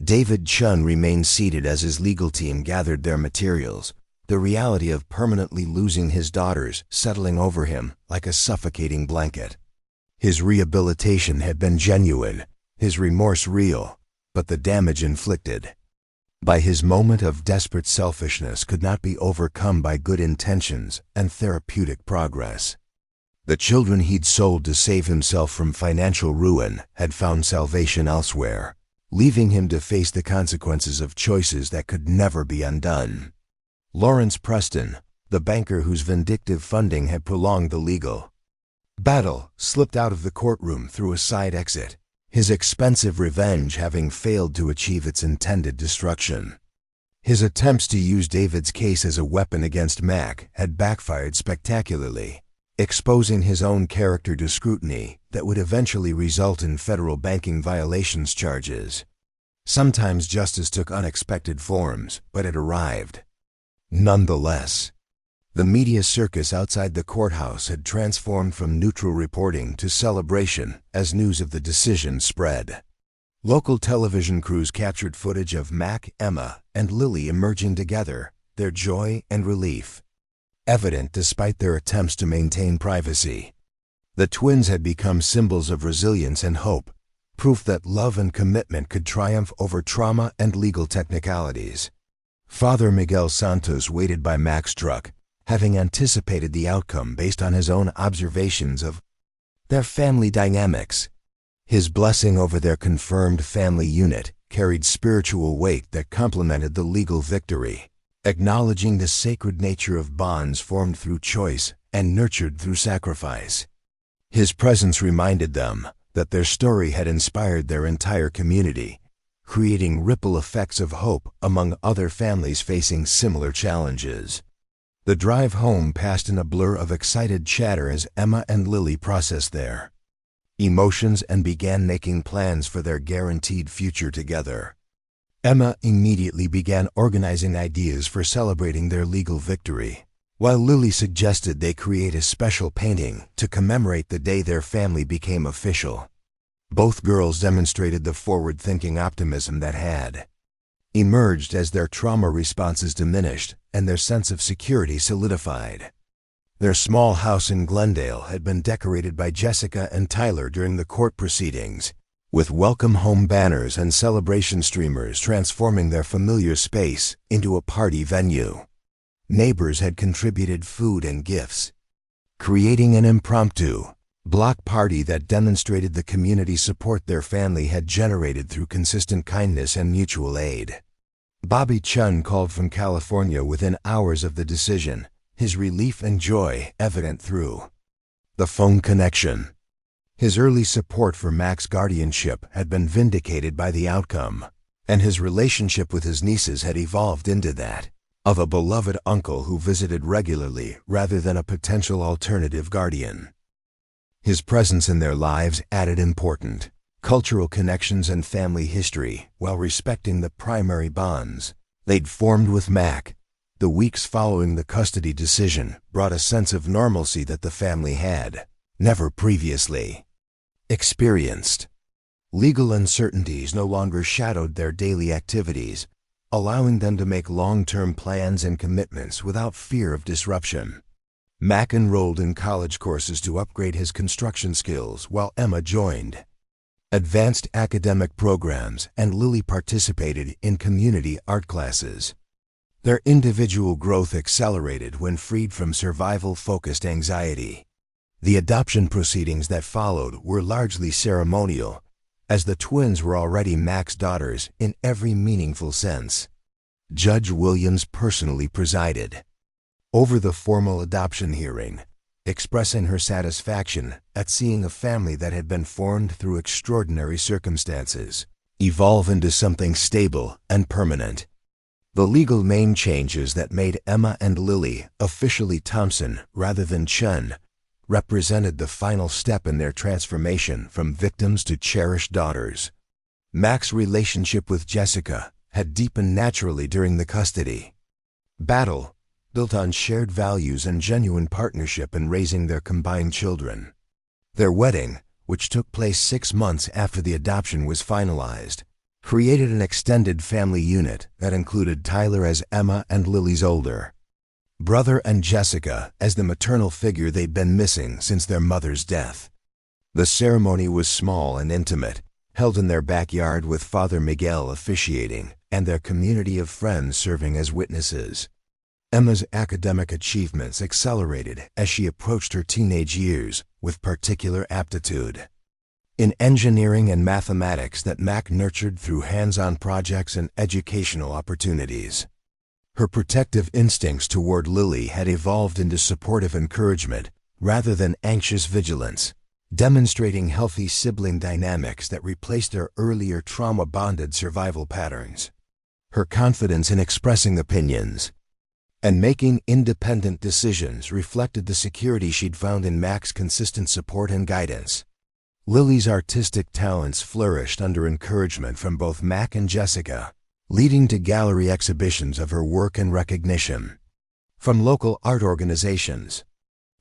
David Chen remained seated as his legal team gathered their materials, the reality of permanently losing his daughters settling over him like a suffocating blanket. His rehabilitation had been genuine, his remorse real, but the damage inflicted by his moment of desperate selfishness could not be overcome by good intentions and therapeutic progress. The children he'd sold to save himself from financial ruin had found salvation elsewhere, leaving him to face the consequences of choices that could never be undone. Lawrence Preston, the banker whose vindictive funding had prolonged the legal battle, slipped out of the courtroom through a side exit, his expensive revenge having failed to achieve its intended destruction. His attempts to use David's case as a weapon against Mac had backfired spectacularly, exposing his own character to scrutiny that would eventually result in federal banking violations charges. Sometimes justice took unexpected forms, but it arrived. Nonetheless, the media circus outside the courthouse had transformed from neutral reporting to celebration as news of the decision spread. Local television crews captured footage of Mac, Emma, and Lily emerging together, their joy and relief evident despite their attempts to maintain privacy. The twins had become symbols of resilience and hope, proof that love and commitment could triumph over trauma and legal technicalities. Father Miguel Santos waited by Mac's truck, having anticipated the outcome based on his own observations of their family dynamics. His blessing over their confirmed family unit carried spiritual weight that complemented the legal victory, acknowledging the sacred nature of bonds formed through choice and nurtured through sacrifice. His presence reminded them that their story had inspired their entire community, creating ripple effects of hope among other families facing similar challenges. The drive home passed in a blur of excited chatter as Emma and Lily processed their emotions and began making plans for their guaranteed future together. Emma immediately began organizing ideas for celebrating their legal victory, while Lily suggested they create a special painting to commemorate the day their family became official. Both girls demonstrated the forward-thinking optimism that had emerged as their trauma responses diminished and their sense of security solidified. Their small house in Glendale had been decorated by Jessica and Tyler during the court proceedings, with welcome home banners and celebration streamers transforming their familiar space into a party venue. Neighbors had contributed food and gifts, creating an impromptu block party that demonstrated the community support their family had generated through consistent kindness and mutual aid. Bobby Chun called from California within hours of the decision, his relief and joy evident through the phone connection. His early support for Mac's guardianship had been vindicated by the outcome, and his relationship with his nieces had evolved into that of a beloved uncle who visited regularly rather than a potential alternative guardian. His presence in their lives added important cultural connections and family history while respecting the primary bonds they'd formed with Mac. The weeks following the custody decision brought a sense of normalcy that the family had never previously experienced. Legal uncertainties no longer shadowed their daily activities, allowing them to make long-term plans and commitments without fear of disruption. Mac enrolled in college courses to upgrade his construction skills while Emma joined advanced academic programs and Lily participated in community art classes. Their individual growth accelerated when freed from survival-focused anxiety. The adoption proceedings that followed were largely ceremonial, as the twins were already Mac's daughters in every meaningful sense. Judge Williams personally presided over the formal adoption hearing, expressing her satisfaction at seeing a family that had been formed through extraordinary circumstances evolve into something stable and permanent. The legal name changes that made Emma and Lily officially Thompson rather than Chen represented the final step in their transformation from victims to cherished daughters. Mac's relationship with Jessica had deepened naturally during the custody battle, built on shared values and genuine partnership in raising their combined children. Their wedding, which took place 6 months after the adoption was finalized, created an extended family unit that included Tyler as Emma and Lily's older brother and Jessica as the maternal figure they'd been missing since their mother's death. The ceremony was small and intimate, held in their backyard with Father Miguel officiating and their community of friends serving as witnesses. Emma's academic achievements accelerated as she approached her teenage years with particular aptitude in engineering and mathematics that Mac nurtured through hands-on projects and educational opportunities. Her protective instincts toward Lily had evolved into supportive encouragement rather than anxious vigilance, demonstrating healthy sibling dynamics that replaced their earlier trauma-bonded survival patterns. Her confidence in expressing opinions and making independent decisions reflected the security she'd found in Mac's consistent support and guidance. Lily's artistic talents flourished under encouragement from both Mac and Jessica, leading to gallery exhibitions of her work and recognition from local art organizations.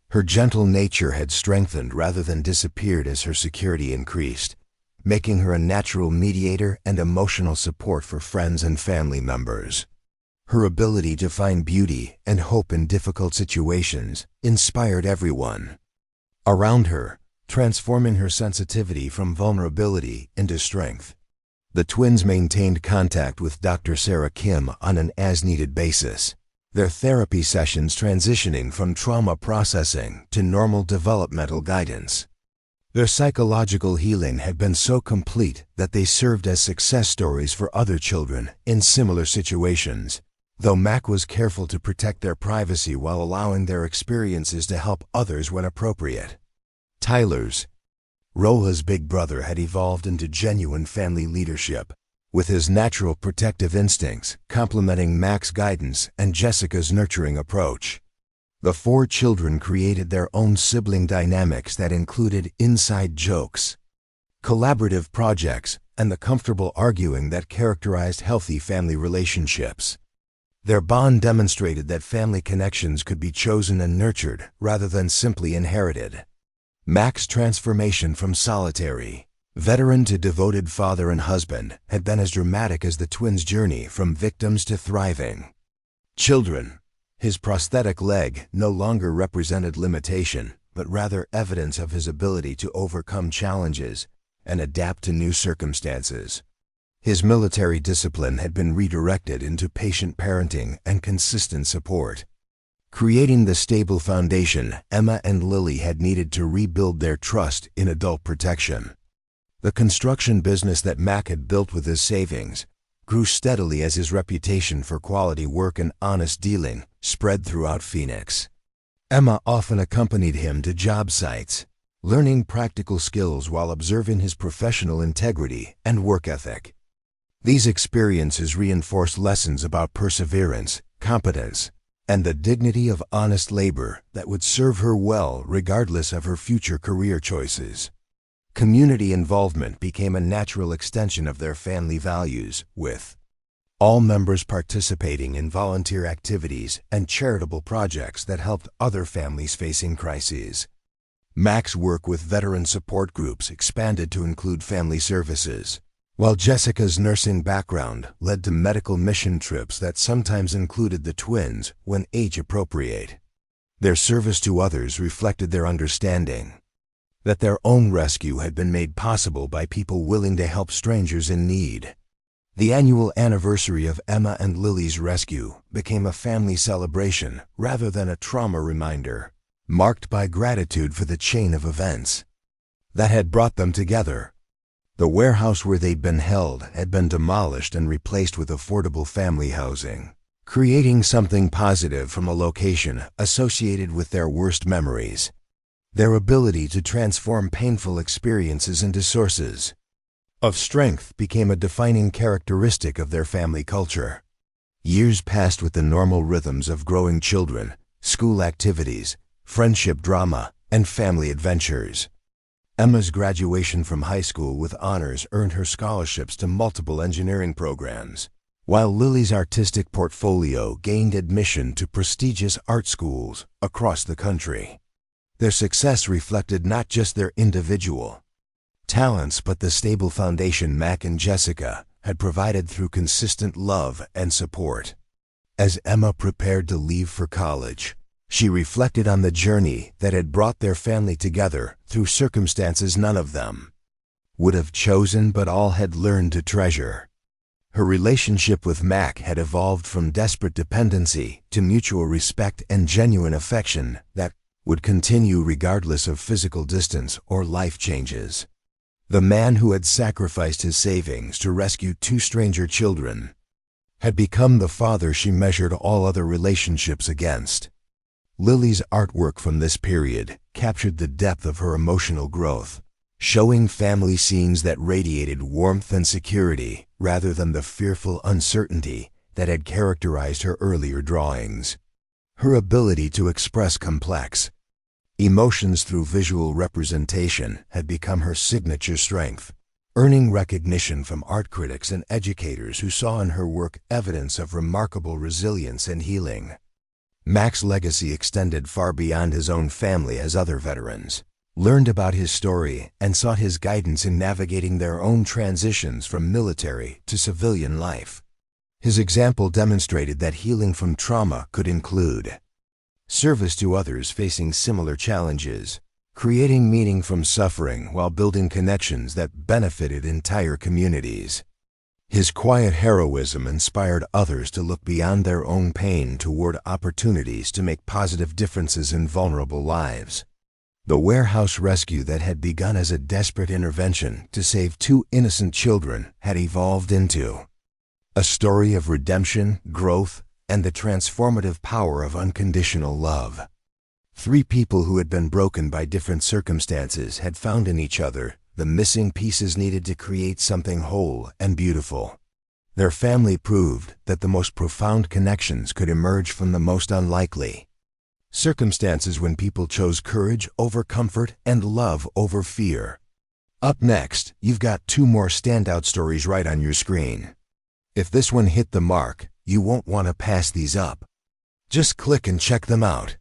Her gentle nature had strengthened rather than disappeared as her security increased, making her a natural mediator and emotional support for friends and family members. Her ability to find beauty and hope in difficult situations inspired everyone around her, transforming her sensitivity from vulnerability into strength. The twins maintained contact with Dr. Sarah Kim on an as-needed basis, their therapy sessions transitioning from trauma processing to normal developmental guidance. Their psychological healing had been so complete that they served as success stories for other children in similar situations, though Mac was careful to protect their privacy while allowing their experiences to help others when appropriate. Tyler's, Roha's big brother, had evolved into genuine family leadership, with his natural protective instincts complementing Mac's guidance and Jessica's nurturing approach. The four children created their own sibling dynamics that included inside jokes, collaborative projects, and the comfortable arguing that characterized healthy family relationships. Their bond demonstrated that family connections could be chosen and nurtured rather than simply inherited. Mac's transformation from solitary veteran to devoted father and husband had been as dramatic as the twins' journey from victims to thriving children. His prosthetic leg no longer represented limitation, but rather evidence of his ability to overcome challenges and adapt to new circumstances. His military discipline had been redirected into patient parenting and consistent support, creating the stable foundation Emma and Lily had needed to rebuild their trust in adult protection. The construction business that Mac had built with his savings grew steadily as his reputation for quality work and honest dealing spread throughout Phoenix. Emma often accompanied him to job sites, learning practical skills while observing his professional integrity and work ethic. These experiences reinforced lessons about perseverance, competence, and the dignity of honest labor that would serve her well regardless of her future career choices. Community involvement became a natural extension of their family values, with all members participating in volunteer activities and charitable projects that helped other families facing crises. Mac's work with veteran support groups expanded to include family services, while Jessica's nursing background led to medical mission trips that sometimes included the twins when age appropriate. Their service to others reflected their understanding that their own rescue had been made possible by people willing to help strangers in need. The annual anniversary of Emma and Lily's rescue became a family celebration rather than a trauma reminder, marked by gratitude for the chain of events that had brought them together. The warehouse where they'd been held had been demolished and replaced with affordable family housing, creating something positive from a location associated with their worst memories. Their ability to transform painful experiences into sources of strength became a defining characteristic of their family culture. Years passed with the normal rhythms of growing children, school activities, friendship drama, and family adventures. Emma's graduation from high school with honors earned her scholarships to multiple engineering programs, while Lily's artistic portfolio gained admission to prestigious art schools across the country. Their success reflected not just their individual talents but the stable foundation Mac and Jessica had provided through consistent love and support. As Emma prepared to leave for college, she reflected on the journey that had brought their family together through circumstances none of them would have chosen but all had learned to treasure. Her relationship with Mac had evolved from desperate dependency to mutual respect and genuine affection that would continue regardless of physical distance or life changes. The man who had sacrificed his savings to rescue two stranger children had become the father she measured all other relationships against. Lily's artwork from this period captured the depth of her emotional growth, showing family scenes that radiated warmth and security rather than the fearful uncertainty that had characterized her earlier drawings. Her ability to express complex emotions through visual representation had become her signature strength, earning recognition from art critics and educators who saw in her work evidence of remarkable resilience and healing. Mac's legacy extended far beyond his own family as other veterans learned about his story and sought his guidance in navigating their own transitions from military to civilian life. His example demonstrated that healing from trauma could include service to others facing similar challenges, creating meaning from suffering while building connections that benefited entire communities. His quiet heroism inspired others to look beyond their own pain toward opportunities to make positive differences in vulnerable lives. The warehouse rescue that had begun as a desperate intervention to save 2 innocent children had evolved into a story of redemption, growth, and the transformative power of unconditional love. 3 people who had been broken by different circumstances had found in each other the missing pieces needed to create something whole and beautiful. Their family proved that the most profound connections could emerge from the most unlikely circumstances when people chose courage over comfort and love over fear. Up next, you've got 2 more standout stories right on your screen. If this one hit the mark, you won't want to pass these up. Just click and check them out.